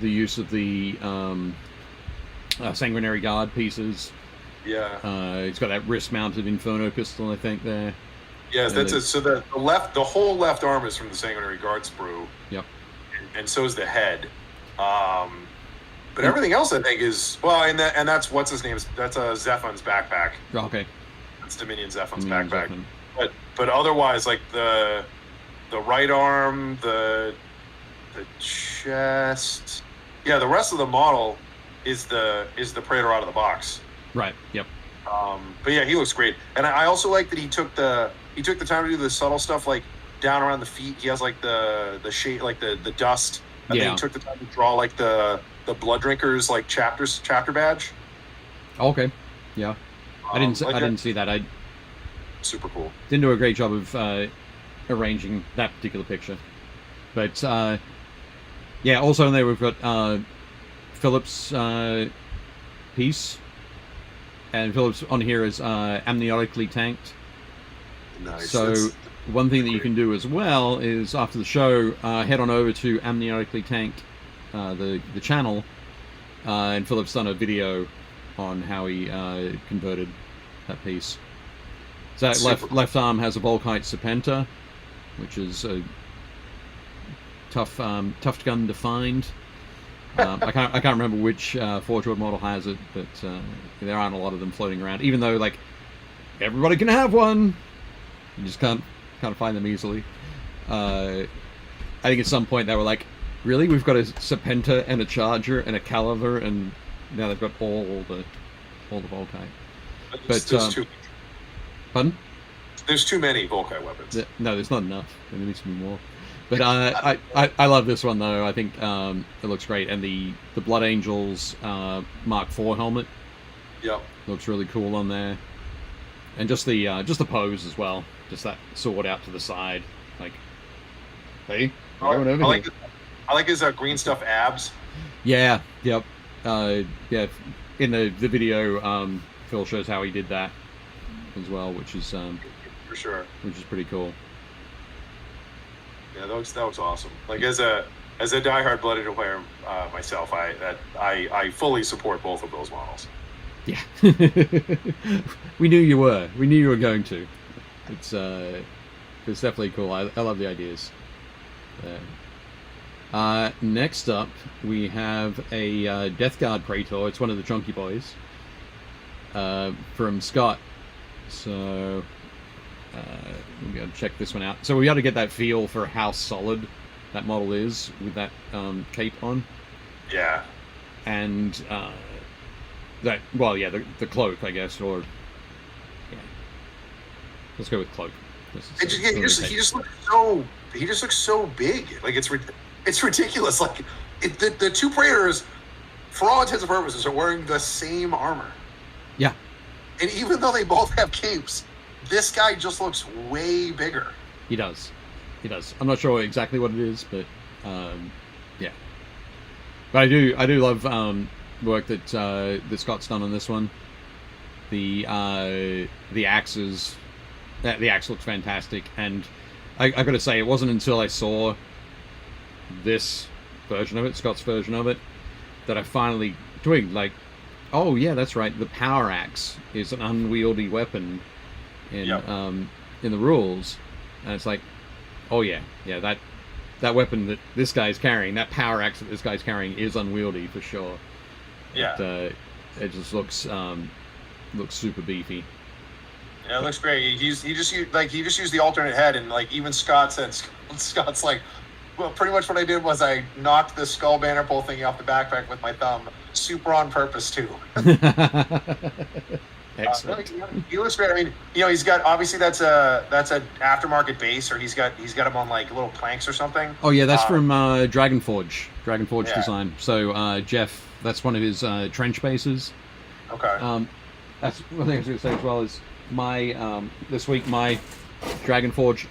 the use of the Sanguinary Guard pieces. Yeah. It's got that wrist-mounted Inferno pistol, I think, there. Yes, so the whole left arm is from the Sanguinary Guard sprue. Yep. And so is the head. But everything else, I think, is and that's what's his name? That's Zephon's backpack. Okay. That's Dominion Zephon's backpack. Zephon. But otherwise, like the right arm, the chest, the rest of the model is the Praetor out of the box. Right. Yep. But yeah, he looks great, and I also like that he took the time to do the subtle stuff, like down around the feet. He has like the shape, like the dust. And then he took the time to draw like the Blood Drinkers like chapter badge. Okay, yeah, I didn't see that. I super cool. didn't do a great job of arranging that particular picture, but yeah. Also in there we've got Philip's piece, and Philip's on here is amniotically tanked. Nice. So one thing that you can do as well is after the show, head on over to amniotically tanked the channel, and Philip's done a video on how he converted that piece. So that left arm has a Volkite Serpenta, which is a tough gun to find. I can't remember which Forge World model has it, but there aren't a lot of them floating around. Even though like everybody can have one, you just can't find them easily. I think at some point they were like, really, we've got a Serpenta and a Charger and a Caliver, and now they've got all the Volkite. But pardon? There's too many Volkite weapons. No, there's not enough. There needs to be more. But I love this one though. I think it looks great, and the Blood Angels Mark IV helmet. Yep. Looks really cool on there, and just the pose as well. Just that sword out to the side, like, hey, over here. I like his green stuff abs. Yeah. Yep. Yeah. In the video, Phil shows how he did that as well, which is for sure. Which is pretty cool. Yeah, that looks awesome. Like as a diehard Blood Angel player myself, I fully support both of those models. Yeah. We knew you were. We knew you were going to. It's definitely cool. I love the ideas. Next up, we have a Death Guard Praetor. It's one of the chunky boys from Scott. So we'll be able to check this one out. So we got to get that feel for how solid that model is with that cape on. Yeah. And the cloak, I guess, or yeah. Let's go with cloak. He just looks so big. Like it's ridiculous. Like the two Praetors, for all intents and purposes, are wearing the same armor. Yeah. And even though they both have capes, this guy just looks way bigger. He does. I'm not sure exactly what it is, but yeah. But I do love work that Scott's done on this one. The axes. The axe looks fantastic, and I got to say, it wasn't until I saw this version of it, Scott's version of it, that I finally twigged, like, oh yeah, that's right, the power axe is an unwieldy weapon in the rules, and it's like, oh yeah, that weapon that this guy's carrying, that power axe that this guy's carrying, is unwieldy for sure. Yeah. It just looks super beefy. Yeah, it looks great. He just used the alternate head, and like even Scott said, Scott's like, well, pretty much what I did was I knocked the skull banner pole thingy off the backpack with my thumb, super on purpose too. Excellent. He looks great. I mean, he's got, obviously that's an aftermarket base, or he's got him on like little planks or something. Oh yeah, that's from Dragonforge design. So Jeff, that's one of his trench bases. Okay. That's one thing I was going to say as well is my this week my Dragonforge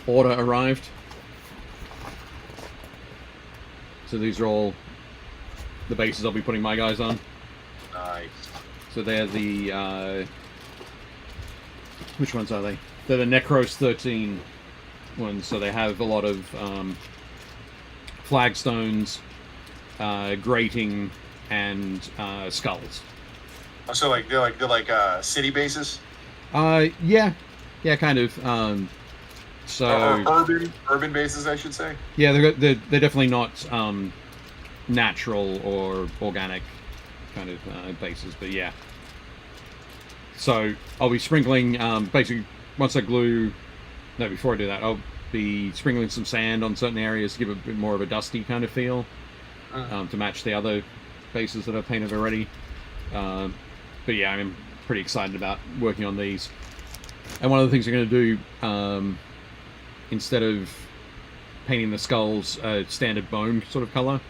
order arrived. So these are all the bases I'll be putting my guys on. Nice. So they're the which ones are they? They're the Necros 13 ones. So they have a lot of flagstones, grating, and skulls. So they're like city bases. Yeah, kind of. So urban bases, I should say. Yeah, they're definitely not natural or organic kind of bases, but yeah. So I'll be sprinkling basically once I glue. No, before I do that, I'll be sprinkling some sand on certain areas to give it a bit more of a dusty kind of feel to match the other bases that I've painted already. But yeah, I'm pretty excited about working on these. And one of the things I'm going to do, instead of painting the skulls standard bone sort of color,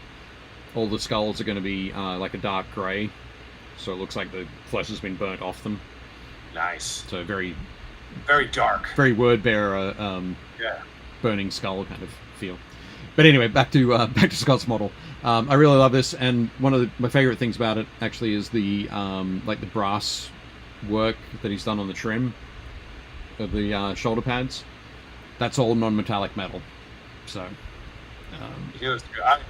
all the skulls are going to be like a dark grey, so it looks like the flesh has been burnt off them. Nice. So very dark. Very word bearer. Yeah. Burning skull kind of feel. But anyway, back to Scott's model. I really love this, and one of my favorite things about it actually is the like the brass work that he's done on the trim of the shoulder pads. That's all non-metallic metal. So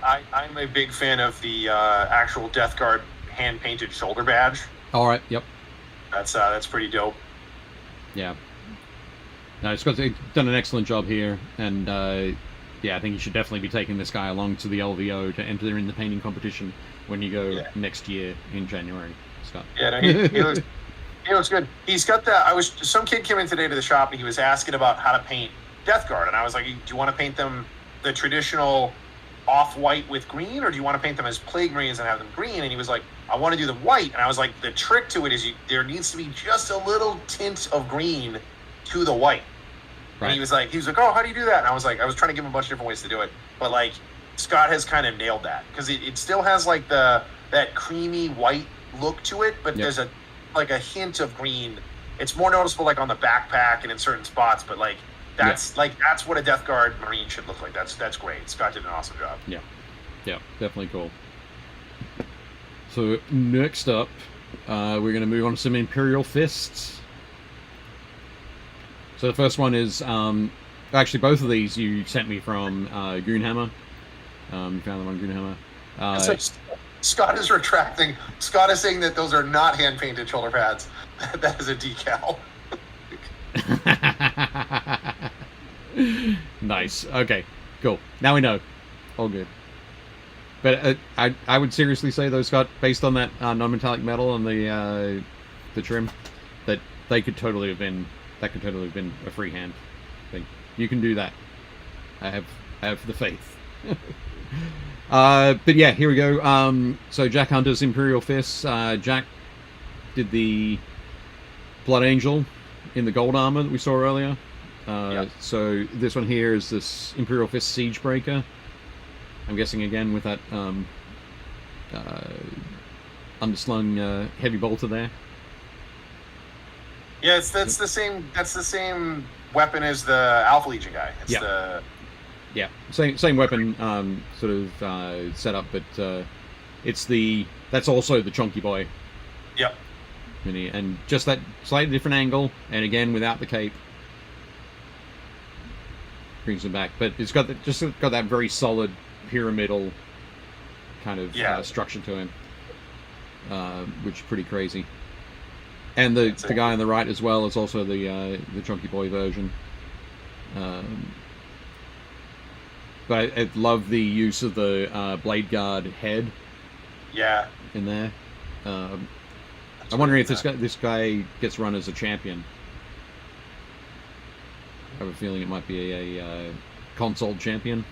I'm a big fan of the actual Death Guard hand-painted shoulder badge. All right. Yep. That's pretty dope. Yeah. No, Scott's done an excellent job here, and yeah, I think you should definitely be taking this guy along to the LVO to enter in the painting competition when you go next year in January, Scott. Yeah, no, he looks good. He's got some kid came in today to the shop and he was asking about how to paint Death Guard, and I was like, do you want to paint them the traditional off-white with green, or do you want to paint them as plague greens and have them green? And he was like, I want to do them white. And I was like, the trick to it is there needs to be just a little tint of green to the white. Right. And he was like, oh, how do you do that? And I was like, I was trying to give him a bunch of different ways to do it, but like Scott has kind of nailed that, because it still has like that creamy white look to it, but there's a hint of green. It's more noticeable like on the backpack and in certain spots, but like that's what a Death Guard Marine should look like. That's great. Scott did an awesome job. Yeah, definitely cool. So next up, we're going to move on to some Imperial Fists. So the first one is, actually both of these you sent me from Goonhammer. You found them on Goonhammer. So Scott is retracting. Scott is saying that those are not hand-painted shoulder pads. That is a decal. Nice. Okay, cool. Now we know. All good. But I would seriously say, though, Scott, based on that non-metallic metal and the trim, that they could totally have been... That could totally have been a freehand thing. You can do that. I have the faith. But yeah, here we go. So Jack Hunter's Imperial Fists. Jack did the Blood Angel in the gold armor that we saw earlier. So this one here is this Imperial Fist Siegebreaker. I'm guessing again with that underslung heavy bolter there. Yeah, that's the same weapon as the Alpha Legion guy. Same weapon sort of setup, but that's also the Chonky Boy. Yep. Mini, and just that slightly different angle, and again without the cape, brings him back. But it's got that very solid pyramidal kind of structure to him, which is pretty crazy. And the guy on the right as well is also the Chonky Boy version. But I love the use of the Blade Guard head. Yeah. In there. I'm wondering if this guy gets run as a champion. I have a feeling it might be a console champion.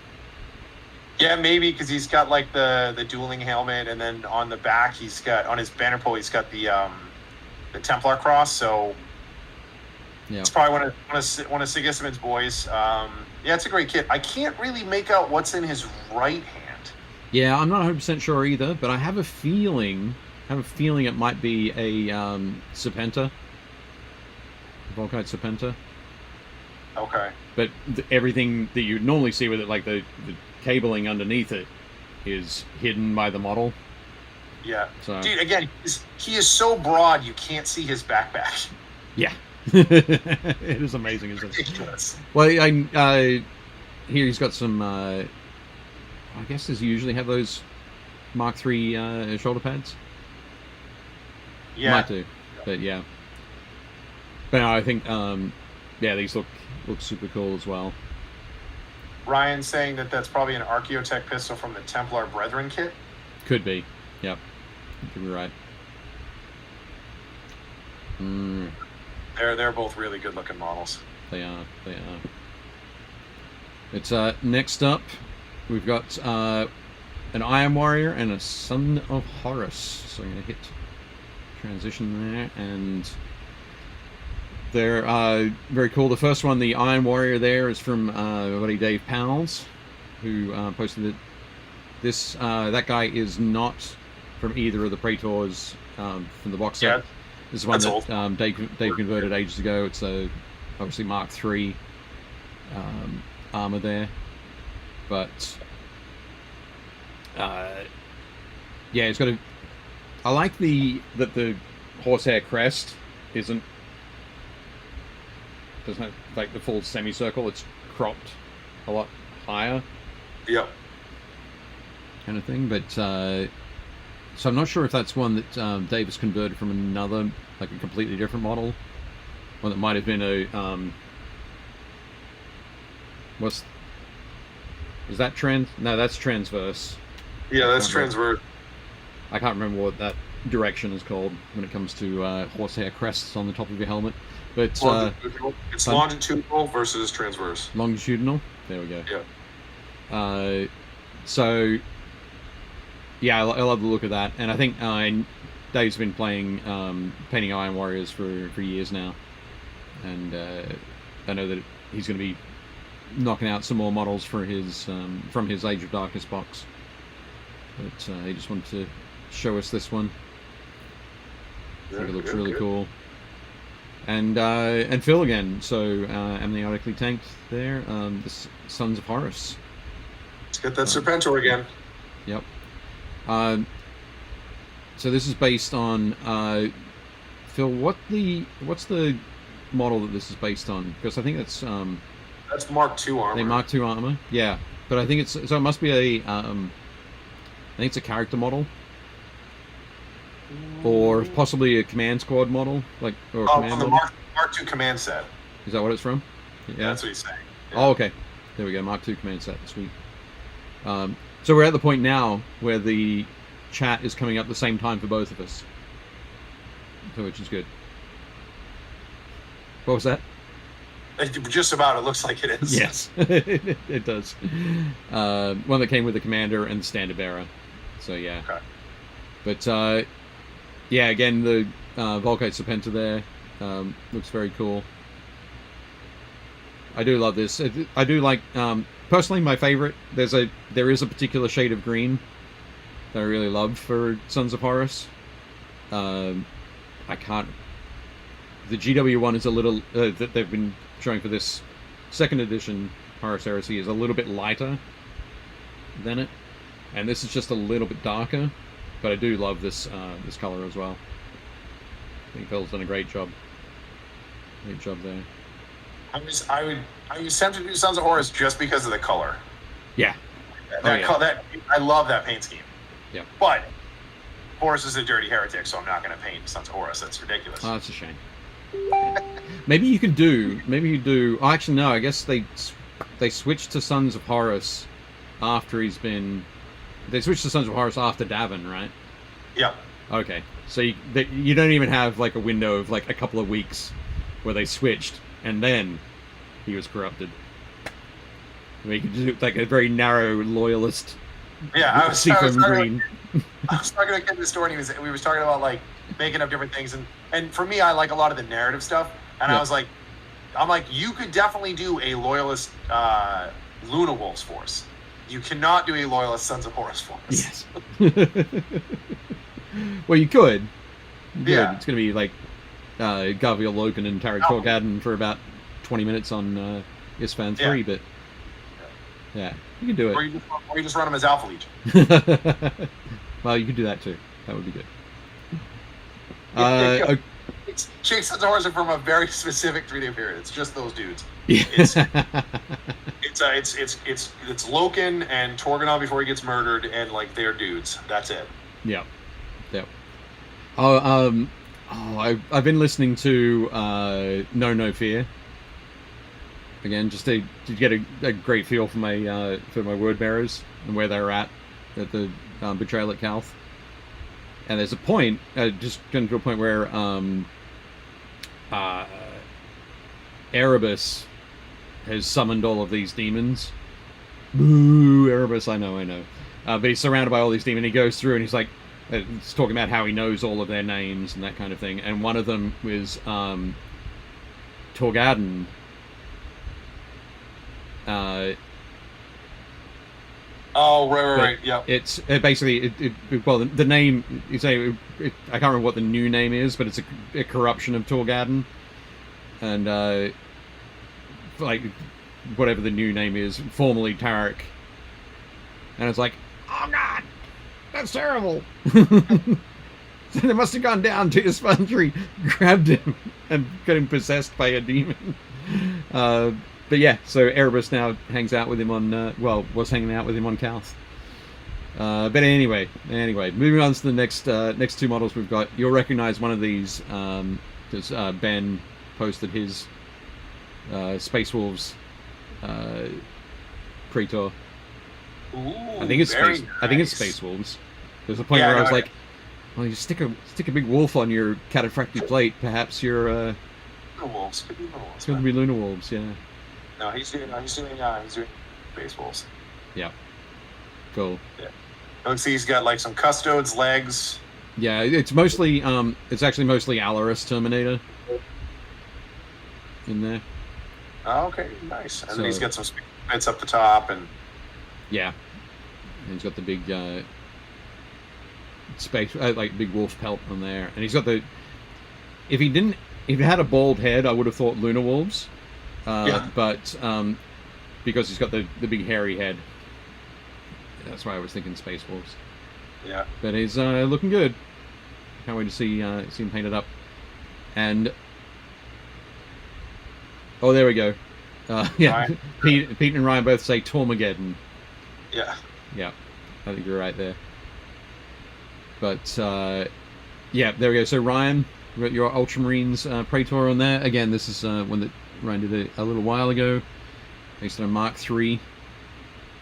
Yeah, maybe, because he's got like the dueling helmet, and then on the back he's got, on his banner pole, he's got the Templar cross, so it's probably one of Sigismund's boys. It's a great kit. I can't really make out what's in his right hand. Yeah, I'm not 100% sure either, but I have a feeling it might be a Serpenta, Volkite Serpenta. Okay. But everything that you normally see with it, like the cabling underneath it, is hidden by the model. Yeah. So, dude, again, he is so broad you can't see his backpack. Yeah. It is amazing, isn't it? Ridiculous. Well, here he's got some, I guess does he usually have those Mark III shoulder pads? Yeah. Might do, but yeah. But no, I think, these look super cool as well. Ryan's saying that that's probably an Archaeotech pistol from the Templar Brethren kit. Could be. Yep. Could be right. They're both really good looking models. They are. It's next up we've got an Iron Warrior and a Son of Horus. So I'm gonna hit transition there, and they're very cool. The first one, the Iron Warrior there, is from my buddy Dave Powles, who posted it this that guy is not from either of the Praetors from the box set. Yeah, This is one that's that Dave converted ages ago. It's a obviously Mark III armor there, but yeah, it's got a. I like that the horsehair crest doesn't have like the full semicircle. It's cropped a lot higher. Yep. Kind of thing, but so I'm not sure if that's one that Dave has converted from another, like a completely different model, one that might have been a is that trans? No, that's transverse. Yeah, that's transverse. I can't remember what that direction is called when it comes to horsehair crests on the top of your helmet, but it's longitudinal versus transverse. Longitudinal. There we go. Yeah. So. Yeah, I love the look of that, and I think Dave's been playing painting Iron Warriors for years now, and I know that he's going to be knocking out some more models for his from his Age of Darkness box. But he just wanted to show us this one. I think it looks really cool. And Phil again, so amniotically tanked there. The Sons of Horus. Let's get that Serpentor again. Yep. So this is based on Phil. What's the model that this is based on? Because I think that's Mark II armor. Mark II armor, yeah. But I think it's so it must be a I think it's a character model, or possibly a command squad model, like or a command from the model. Mark II command set. Is that what it's from? Yeah, that's what he's saying. Yeah. Oh, okay. There we go. Mark II command set. Sweet. So we're at the point now where the chat is coming up the same time for both of us, so which is good. What was that? Just about. It looks like it is. Yes, it does. One that came with the commander and the standard bearer. So yeah. Okay. But yeah, again the Volkite Serpentor there looks very cool. I do love this. I do like. Personally, my favorite. There is a particular shade of green that I really love for Sons of Horus. I can't. The GW one is a little that they've been showing for this second edition Horus Heresy is a little bit lighter than it, and this is just a little bit darker. But I do love this this color as well. I think Phil's done a great job. Great job there. I was tempted to do Sons of Horus just because of the color. Yeah. I love that paint scheme. Yeah. But Horus is a dirty heretic, so I'm not going to paint Sons of Horus. That's ridiculous. Oh, that's a shame. Maybe you do. Oh, actually, no. I guess they switched to Sons of Horus after he's been. They switched to Sons of Horus after Davin, right? Yeah. Okay. So you don't even have like a window of like a couple of weeks where they switched and then he was corrupted. I mean, you could do like a very narrow loyalist. Yeah, I was green. I was talking to a kid in the store, and we was talking about like making up different things, and for me, I like a lot of the narrative stuff, and yeah. I'm like, you could definitely do a loyalist Luna Wolves force. You cannot do a loyalist Sons of Horus force. Yes. Well, you could. Yeah. It's going to be like Garviel Loken and Tarek Torgadden for about 20 minutes on Isfan 3, but yeah, you can do it. Or you just run them as Alpha Legion. Well, you could do that too. That would be good. Sons of Horus are from a very specific 3-day period. It's just those dudes. Yeah. It's Loken and Torganov before he gets murdered, and like they're dudes. That's it. Yeah. Yep. I've been listening to No Fear again, just to get a great feel for my word bearers and where they're at the betrayal at Calth. And there's a point, just getting to a point where Erebus has summoned all of these demons. Boo, Erebus! I know. But he's surrounded by all these demons. He goes through and he's like, he's talking about how he knows all of their names and that kind of thing. And one of them was Torgadden. Oh, right, But right. Yep. it's basically well, the name you say I can't remember what the new name is, but it's a corruption of Torgadon, and like whatever the new name is, formerly Tarek, and it's like, oh god, that's terrible. So they must have gone down to his foundry, grabbed him, and got him possessed by a demon. But yeah, so Erebus now hangs out with him on, was hanging out with him on Calth. But anyway, moving on to the next two models we've got. You'll recognize one of these, because Ben posted his Space Wolves Praetor. Ooh, I think it's very Space. I think it's nice. Space Wolves. There's a point where I was like, well, you stick a big wolf on your cataphractic plate, perhaps you're Lunar Wolves. Could be Lunar Wolves. it's going to be Lunar Wolves, yeah. No, he's doing Space Wolves. Yeah. Cool. Yeah. Looks like he's got like some custodes, legs. Yeah, it's mostly it's actually mostly Alaris Terminator in there. Oh, okay, nice. And So- then he's got some bits up the top, and Yeah. And he's got the big space like big wolf pelt on there. And he's got the if he had a bald head, I would have thought Lunar Wolves. Yeah. But because he's got the big hairy head. That's why I was thinking Space Wolves. yeah. But he's looking good. Can't wait to see him painted up. And oh, there we go. Yeah, Ryan. Pete and Ryan both say Tormageddon. Yeah. Yeah, I think you're right there. But yeah, there we go. So Ryan, we've got your Ultramarines Praetor on there. Again, this is one that Ryan did a little while ago. Based on a Mark III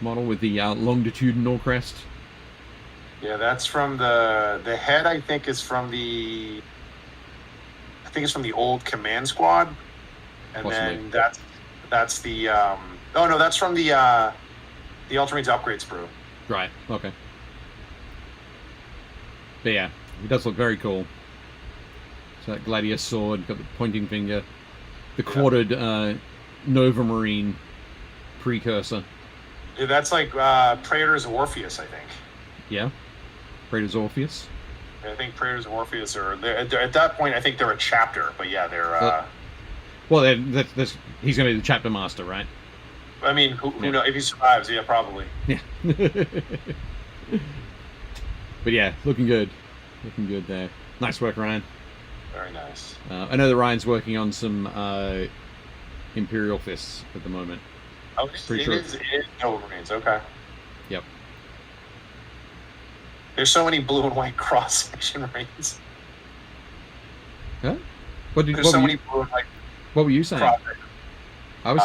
model with the longitudinal crest. Yeah, that's from the head. I think is from the. I think it's from the old command squad, and Possibly. then that's the. Oh no, that's from the Ultramarines upgrade sprue. Right. Okay. But yeah, he does look very cool. So that gladius sword, got the pointing finger, the quartered Nova Marine precursor. Yeah, that's like Praetors Orpheus, I think. Yeah. Praetor's Orpheus. I think Praetors Orpheus are they're, at that point. I think they're a chapter, but yeah, they're. Well, that's he's going to be the chapter master, right? I mean, who Yeah. knows if he survives? Yeah, probably. Yeah. But yeah, looking good. Looking good there. Nice work, Ryan. Very nice. I know that Ryan's working on some Imperial Fists at the moment. Oh, Pretty it sure. is Nova Marines. Okay. Yep. There's so many blue and white cross section Marines. Huh? What There's so many blue and white what were you saying? cross. I was.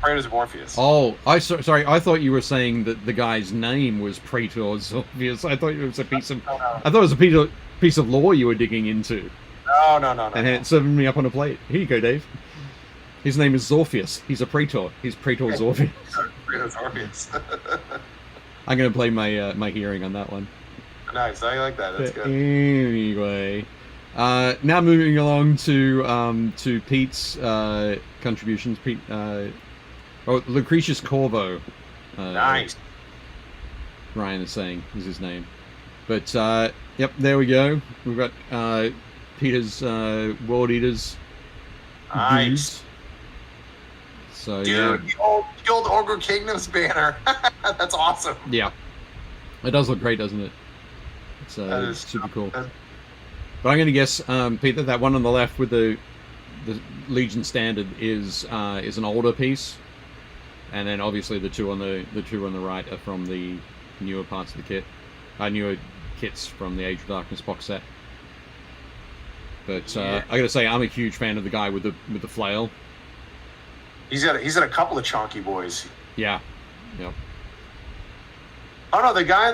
Praetors of Orpheus. Oh, sorry. I thought you were saying that the guy's name was Praetor's Orpheus. I thought it was a piece of. No, I thought it was a piece of lore you were digging into, no. and had it serving me up on a plate. Here you go, Dave. His name is Zorpheus. He's a Praetor. He's Praetor Zorpheus. Praetors Orpheus. I'm gonna play my hearing on that one. Nice. I like that. That's But good. anyway, now moving along to Pete's contributions. Pete, Lucretius Corvo. Nice. Ryan is saying is his name. But yep, there we go. We've got Peter's World Eaters. Nice. dudes. So Dude, the old Ogre Kingdom's banner. That's awesome. yeah, it does look great, doesn't it? It's That is super cool. that- But I'm going to guess, Pete, that one on the left with the Legion standard is an older piece, and then obviously the two on the right are from the newer parts of the kit, newer kits from the Age of Darkness box set. But Yeah. I got to say, I'm a huge fan of the guy with the flail. He's got a couple of chonky boys. Yeah, yep. Oh no, the guy.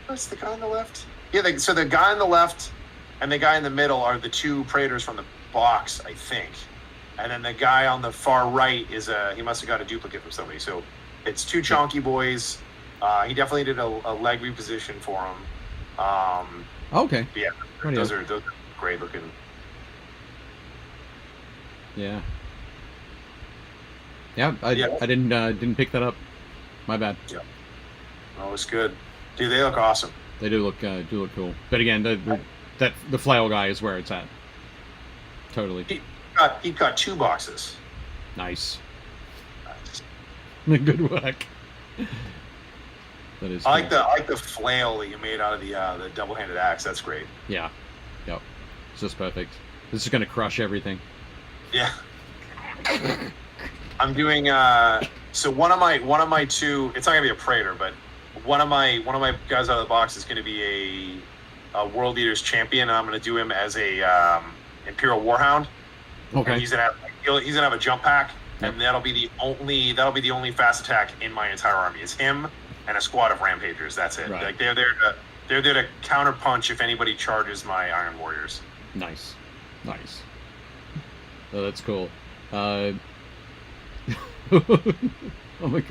What's the guy on the left? Yeah, so the guy on the left and the guy in the middle are the two Praetors from the box, I think. And then the guy on the far right is he must have got a duplicate from somebody. So it's two chonky boys. He definitely did a leg reposition for him. Okay. Yeah, Right those on. are great looking. Yeah. Yeah, I Yeah. didn't pick that up. My bad. Yeah. Oh, it's good. Dude, they look awesome. They do look cool. But again, the flail guy is where it's at. Totally. He got 2 boxes. Nice. Nice. Good work. That is. I like the flail that you made out of the double-handed axe. That's great. Yeah. Yep. It's just perfect. This is gonna crush everything. Yeah. I'm doing so one of my 2. It's not gonna be a Praetor, but one of my guys out of the box is gonna be a World Eaters champion. And I'm gonna do him as a Imperial Warhound. Okay. And he's gonna have a jump pack, Yep. and that'll be the only fast attack in my entire army. It's him and a squad of rampagers. That's it. Right. Like they're there to counter punch if anybody charges my Iron Warriors. Nice. Oh, that's cool. Oh my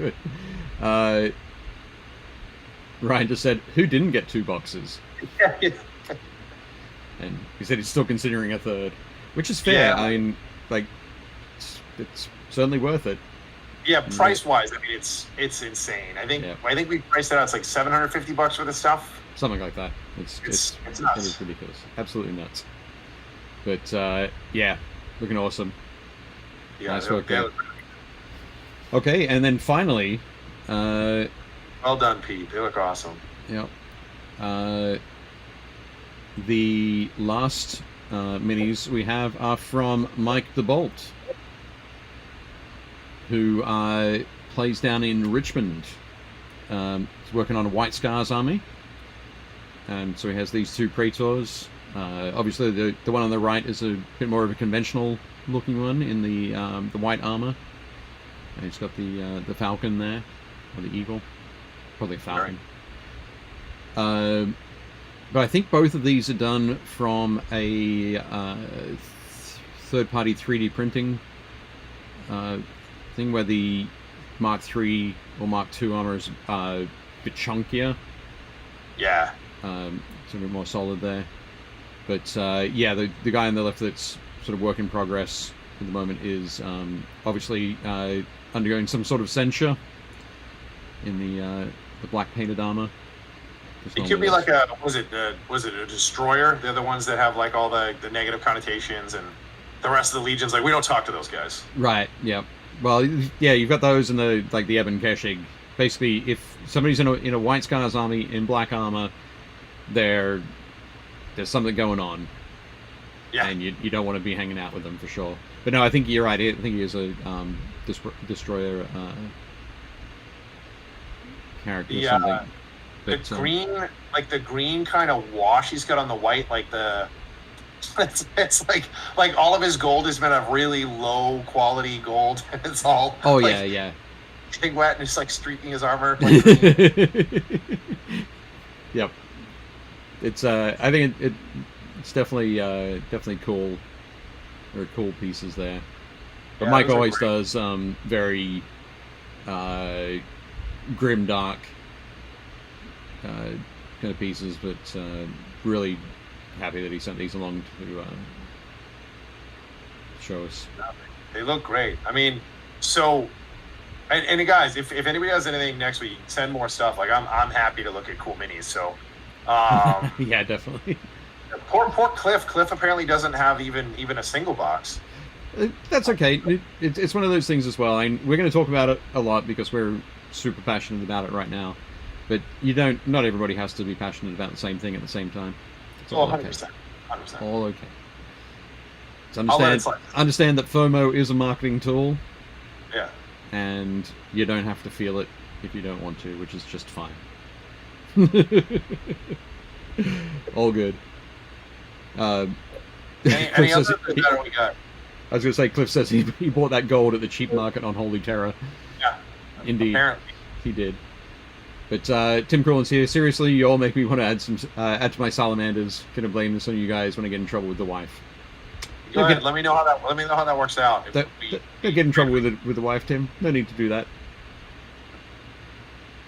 god. Ryan just said, "Who didn't get 2 boxes?" And he said he's still considering a 3rd, which is fair. Yeah. I mean, like, it's certainly worth it. Yeah, price wise, I mean it's insane. I think we priced it out. It's like $750 for the stuff. Something like that. It's nuts. It is ridiculous. Absolutely nuts. But yeah, looking awesome. Yeah, nice work there. Okay, and then finally, well done, Pete. They look awesome. Yep. The last minis we have are from Mike the Bolt, who plays down in Richmond. He's working on a White Scars army. So he has these 2 Praetors. Obviously, the one on the right is a bit more of a conventional looking one in the white armor. And he's got the falcon there, or the eagle, probably a falcon. Right. But I think both of these are done from a third-party 3D printing thing, where the Mark III or Mark II armor is a bit chunkier. Yeah. It's a bit more solid there. But yeah, the guy on the left that's sort of work in progress at the moment is obviously undergoing some sort of censure in the black painted armor. It could be like was it a destroyer? They're the ones that have like all the negative connotations, and the rest of the legions, like, we don't talk to those guys. Right. Yeah. Well, yeah, you've got those in the Ebon Keshig. Basically, if somebody's in a White Scars army in black armor, there's something going on. Yeah. And you don't want to be hanging out with them for sure. But no, I think you're right. I think he is a destroyer character or something. But, the green kind of wash he's got on the white, like it's like all of his gold has been a really low quality gold. It's all yeah. Getting wet and just like streaking his armor. Yep. It's I think it's definitely cool. There are cool pieces there. But yeah, Mike always does very grim dark kind of pieces, but really happy that he sent these along to show us. They look great. I mean, so and guys, if anybody has anything next week, send more stuff. Like I'm happy to look at cool minis. So yeah, definitely. Poor Cliff. Cliff apparently doesn't have even a single box. That's okay. It's one of those things as well. We're going to talk about it a lot because we're super passionate about it right now. But not everybody has to be passionate about the same thing at the same time. It's all 100%. Okay. 100%. All okay. So understand that FOMO is a marketing tool. Yeah. And you don't have to feel it if you don't want to, which is just fine. All good. Any other that we got? I was going to say, Cliff says he bought that gold at the cheap market on Holy Terror. Yeah. Indeed. Apparently. He did. But Tim Crawlin's here. Seriously, you all make me want to add to my salamanders. Gonna blame this on you guys when I get in trouble with the wife. Go ahead. Let me know how that works out. Don't get in trouble with the wife, Tim. No need to do that.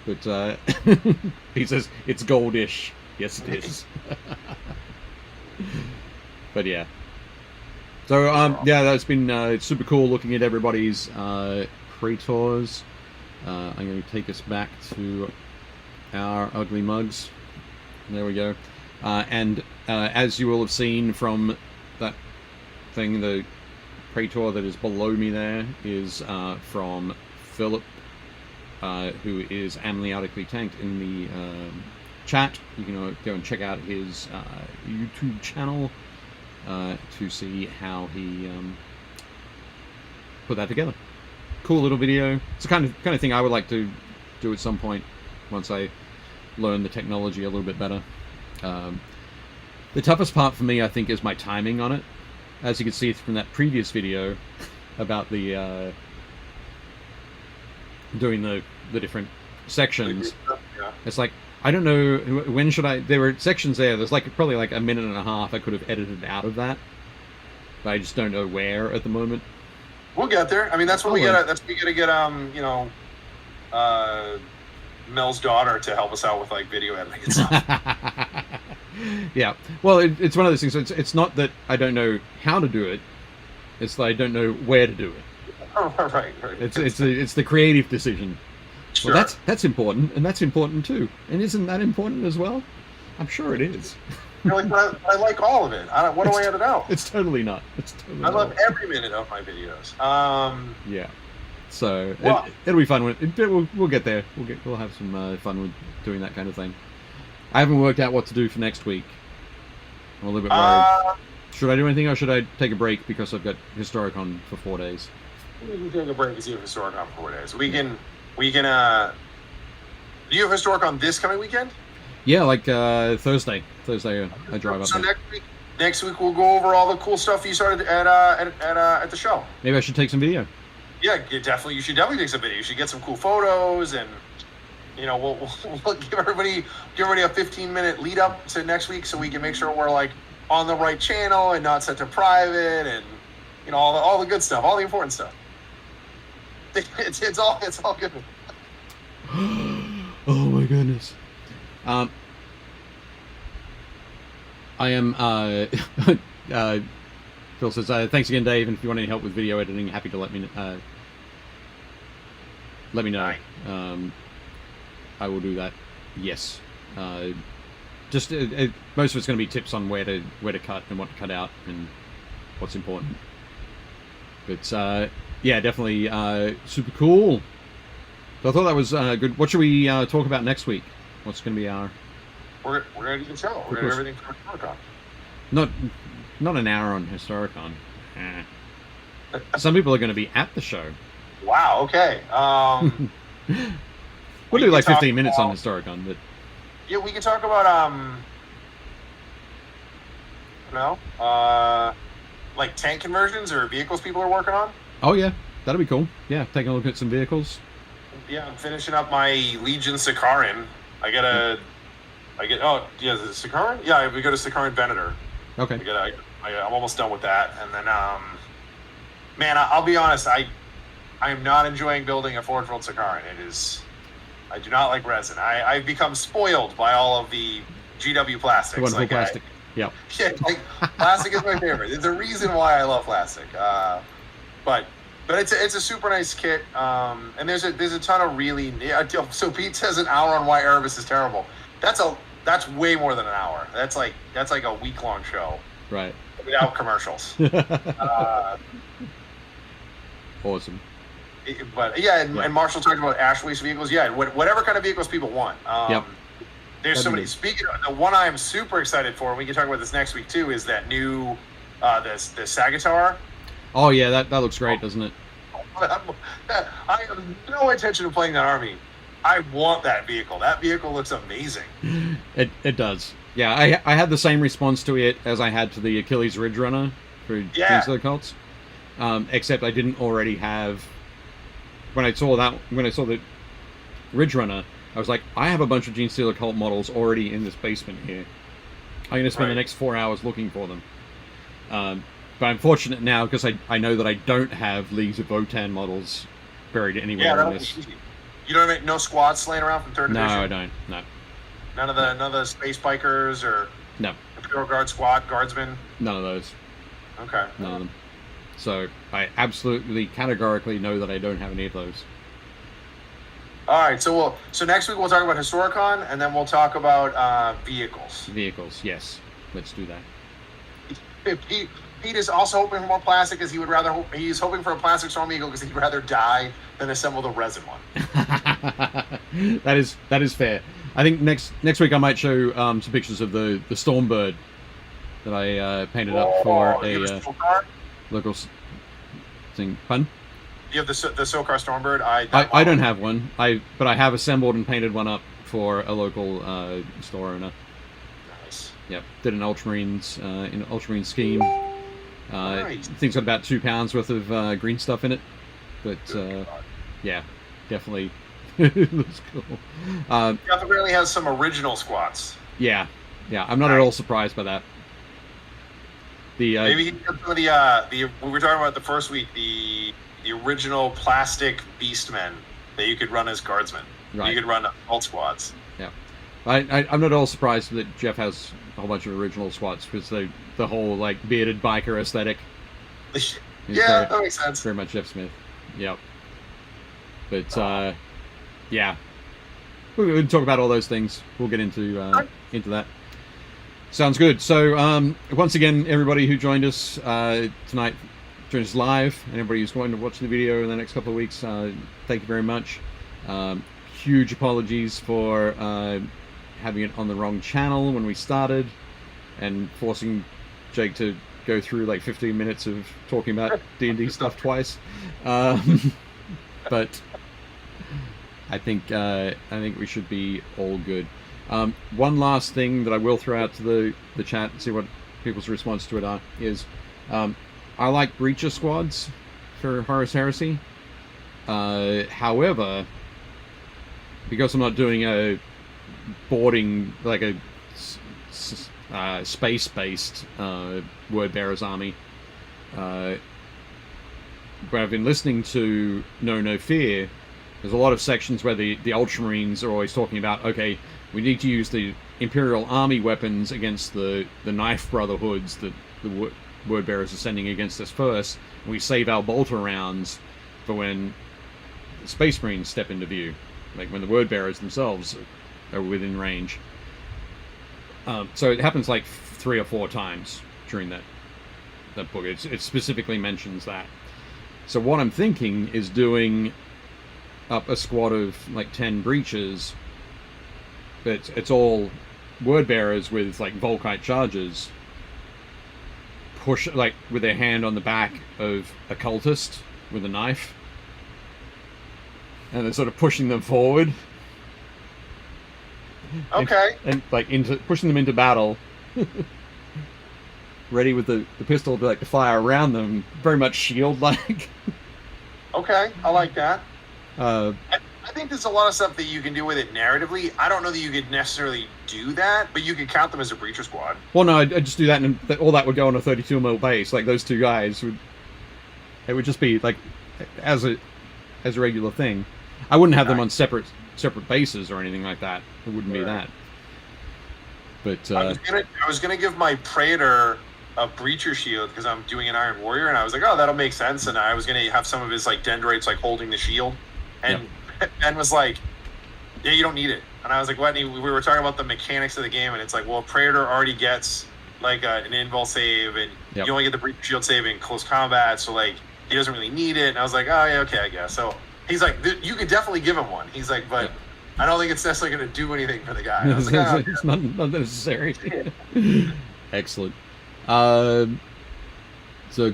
But he says it's goldish. Yes, it is. But yeah. So yeah, that's been super cool looking at everybody's Praetors. I'm going to take us back to our ugly mugs. There we go. And as you will have seen from that thing, the Praetor that is below me there is from Philip, who is amniotically tanked in the chat. You can go and check out his YouTube channel to see how he put that together. Cool little video. It's the kind of thing I would like to do at some point once I learn the technology a little bit better. The toughest part for me, I think, is my timing on it. As you can see from that previous video about the doing the different sections. Yeah. It's like, I don't know, when should I... There were sections there's like probably like a minute and a half I could have edited out of that. But I just don't know where at the moment. We'll get there. I mean, that's what we gotta. That's what we gotta get. Mel's daughter to help us out with like video editing and stuff. Yeah. Well, it's one of those things. It's not that I don't know how to do it. It's that I don't know where to do it. Oh, right. It's the creative decision. Sure. Well, that's important, and that's important too. And isn't that important as well? I'm sure it is. You're like, but I like all of it. What do I edit out? It's totally not. It's totally. I love every minute of my videos. Yeah. So well, it'll be fun. We'll get there. We'll have some fun with doing that kind of thing. I haven't worked out what to do for next week. I'm a little bit worried. Should I do anything, or should I take a break because I've got Historicon for 4 days? We can take a break and see if Historicon for 4 days. We can. Do you have Historicon this coming weekend? Yeah, like Thursday. Thursday, I drive up. So there. next week we'll go over all the cool stuff you started at the show. Maybe I should take some video. Yeah, you should definitely take some video. You should get some cool photos, and we'll give everybody a 15-minute lead up to next week, so we can make sure we're like on the right channel and not set to private, and all the good stuff, all the important stuff. It's all good. Oh my goodness. I am Phil says, thanks again, Dave, and if you want any help with video editing, happy to let me know. I will do that. Yes. Just most of it's going to be tips on where to cut and what to cut out and what's important. But yeah, definitely super cool. So I thought that was good. What should we talk about next week? What's going to be our... We're going to do the show. We're going to do everything for Historicon. Not an hour on Historicon. Some people are going to be at the show. Wow, okay. We'll do like 15 minutes on Historicon, but... Yeah, we can talk about, like tank conversions or vehicles people are working on. Oh, yeah. That'll be cool. Yeah, taking a look at some vehicles. Yeah, I'm finishing up my Legion Sakarin. The Sakarin? Yeah, we go to Sakarin Venator. Okay. I'm almost done with that. And then, man, I'll be honest, I am not enjoying building a Forge World Sakarin. I do not like resin. I've become spoiled by all of the GW plastics. The wonderful plastic. Yeah. Yeah, plastic is my favorite. There's a reason why I love plastic. But it's a super nice kit. And there's a ton of really... So Pete says an hour on why Erebus is terrible. That's way more than an hour. That's like a week-long show. Right. Without commercials. Awesome. But yeah, and Marshall talked about ash waste vehicles. Yeah, whatever kind of vehicles people want. Yep. There's so many. Speaking of the one I'm super excited for, and we can talk about this next week too, is that new the Sagitar. Oh yeah, that looks great, doesn't it? I have no intention of playing that army. I want that vehicle. That vehicle looks amazing. It does. Yeah, I had the same response to it as I had to the Achilles Ridge Runner for Genestealer Cults. Except I didn't already have... When I saw the Ridge Runner, I was like, I have a bunch of Genestealer Cult models already in this basement here. I'm going to spend the next 4 hours looking for them. But I'm fortunate now because I know that I don't have Leagues of Votan models buried anywhere in this. You don't have no squads slaying around from 3rd Division? No, I don't. No. None of the Space Bikers or no Imperial Guard Squad Guardsmen? None of those. Okay. None of them. So I absolutely categorically know that I don't have any of those. All right, so next week we'll talk about Historicon, and then we'll talk about vehicles. Vehicles, yes. Let's do that. Pete is also hoping for more plastic, because he's hoping for a plastic Storm Eagle because he'd rather die than assemble the resin one. That is fair. I think next week I might show some pictures of the Stormbird that I painted up for a local thing. Pardon? You have the Sokar Stormbird? I don't have one. But I have assembled and painted one up for a local store owner. Nice. Yep. Did an Ultramarines in Ultramarine scheme. Nice. Thing's got about 2 pounds worth of green stuff in it. But yeah, definitely looks cool. Definitely has some original squats. Yeah. I'm not at all surprised by that. Maybe he did some of the we were talking about the first week, the original plastic beastmen that you could run as guardsmen. Right. You could run alt squads. Yeah. I'm not at all surprised that Jeff has a whole bunch of original squats, because the whole like bearded biker aesthetic. Yeah, that makes sense. Very much Jeff Smith. Yep. But yeah, we'll talk about all those things. We'll get into that. Sounds good. So once again, everybody who joined us tonight, joined us live, and everybody who's going to watch the video in the next couple of weeks, thank you very much. Huge apologies for having it on the wrong channel when we started, and forcing Jake to go through like 15 minutes of talking about D&D stuff twice. But I think we should be all good. One last thing that I will throw out to the chat and see what people's response to it are is, I like breacher squads for Horus Heresy. However, because I'm not doing a boarding, like a space-based word bearers army, but I've been listening to No Fear. There's a lot of sections where the Ultramarines are always talking about, okay, we need to use the Imperial Army weapons against the knife brotherhoods that the word bearers are sending against us first, and we save our bolter rounds for when the Space Marines step into view, like when the word bearers themselves are within range. So it happens like 3 or 4 times during that book. It specifically mentions that. So what I'm thinking is doing up a squad of like 10 breaches, but it's all word bearers with like Volkite charges, push like with their hand on the back of a cultist with a knife, and they're sort of pushing them forward. Okay. And like pushing them into battle, ready with the pistol to like to fire around them, very much shield like. Okay, I like that. I think there's a lot of stuff that you can do with it narratively. I don't know that you could necessarily do that, but you could count them as a breacher squad. Well, no, I'd just do that, and all that would go on a 32mm base. Like those 2 guys it would just be like as a regular thing. I wouldn't have them on separate bases or anything like that. It wouldn't be that. But I was gonna give my Praetor a breacher shield because I'm doing an Iron Warrior, and I was like, oh, that'll make sense. And I was gonna have some of his like dendrites like holding the shield, and Ben was like, yeah, you don't need it. And I was like, what? And we were talking about the mechanics of the game, and it's like, well, Praetor already gets like an invul save, and you only get the breacher shield save in close combat, so like he doesn't really need it. And I was like, oh yeah, okay, I guess. So he's like, you could definitely give him one. He's like, but I don't think it's necessarily going to do anything for the guy. I was like, it's not necessary. Excellent. So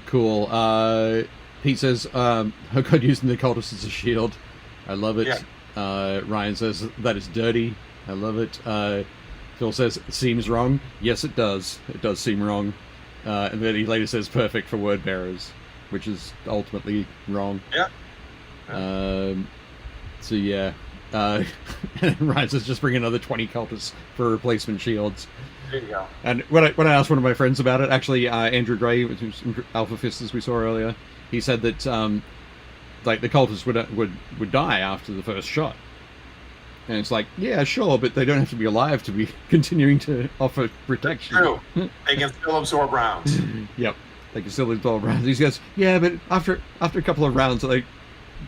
cool. Pete says, oh God, using the cultists as a shield. I love it. Yeah. Ryan says, that is dirty. I love it. Phil says, it seems wrong. Yes, it does. It does seem wrong. And then he later says, perfect for word bearers, which is ultimately wrong. Yeah. So yeah. And Ryan says, just bring another 20 cultists for replacement shields. There you go. And when I asked one of my friends about it, actually, Andrew Gray, who's Alpha Fist, as we saw earlier, he said that like the cultists would die after the first shot. And it's like, yeah, sure, but they don't have to be alive to be continuing to offer protection. True. They can still absorb rounds. Yep, they can still absorb rounds. These guys, yeah, but after a couple of rounds,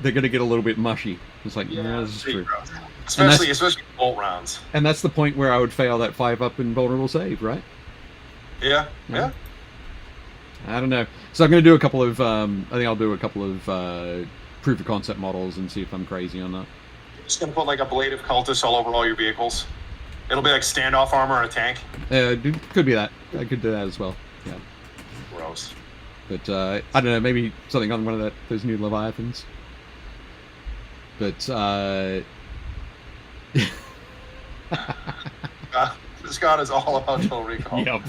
they're going to get a little bit mushy. It's like, Yeah, no, this is pretty true. gross. And Especially bolt rounds. And that's the point where I would fail that 5-up invulnerable save, right? Yeah. Yeah. I don't know. So I'm going to do a couple of, I think I'll do a couple of proof of concept models and see if I'm crazy or not. Just gonna put like a blade of cultists all over all your vehicles. It'll be like standoff armor on a tank. Could be that. I could do that as well. Yeah. Gross. But I don't know. Maybe something on one of those new Leviathans. But Scott is all about Total Recall. Yep.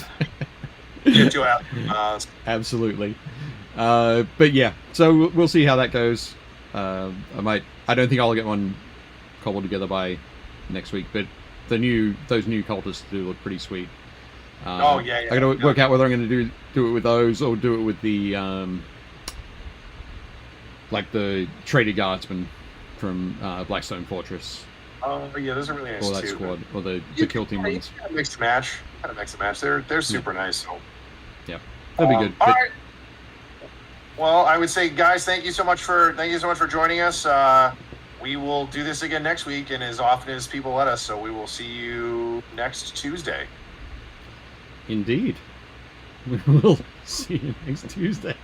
Get you out. Absolutely. But yeah, so we'll see how that goes. I don't think I'll get one cobbled together by next week, but those new cultists do look pretty sweet. Oh yeah. I gotta work out whether I'm gonna do it with those or do it with the like the Trader Guardsmen from Blackstone Fortress. Oh yeah, those are really nice or that too. squad, or the kill team ones. Kind of mix and match. They're super nice. So yeah, that'd be good. All right. Well, I would say, guys, thank you so much for joining us. We will do this again next week, and as often as people let us. So we will see you next Tuesday. Indeed, we will see you next Tuesday.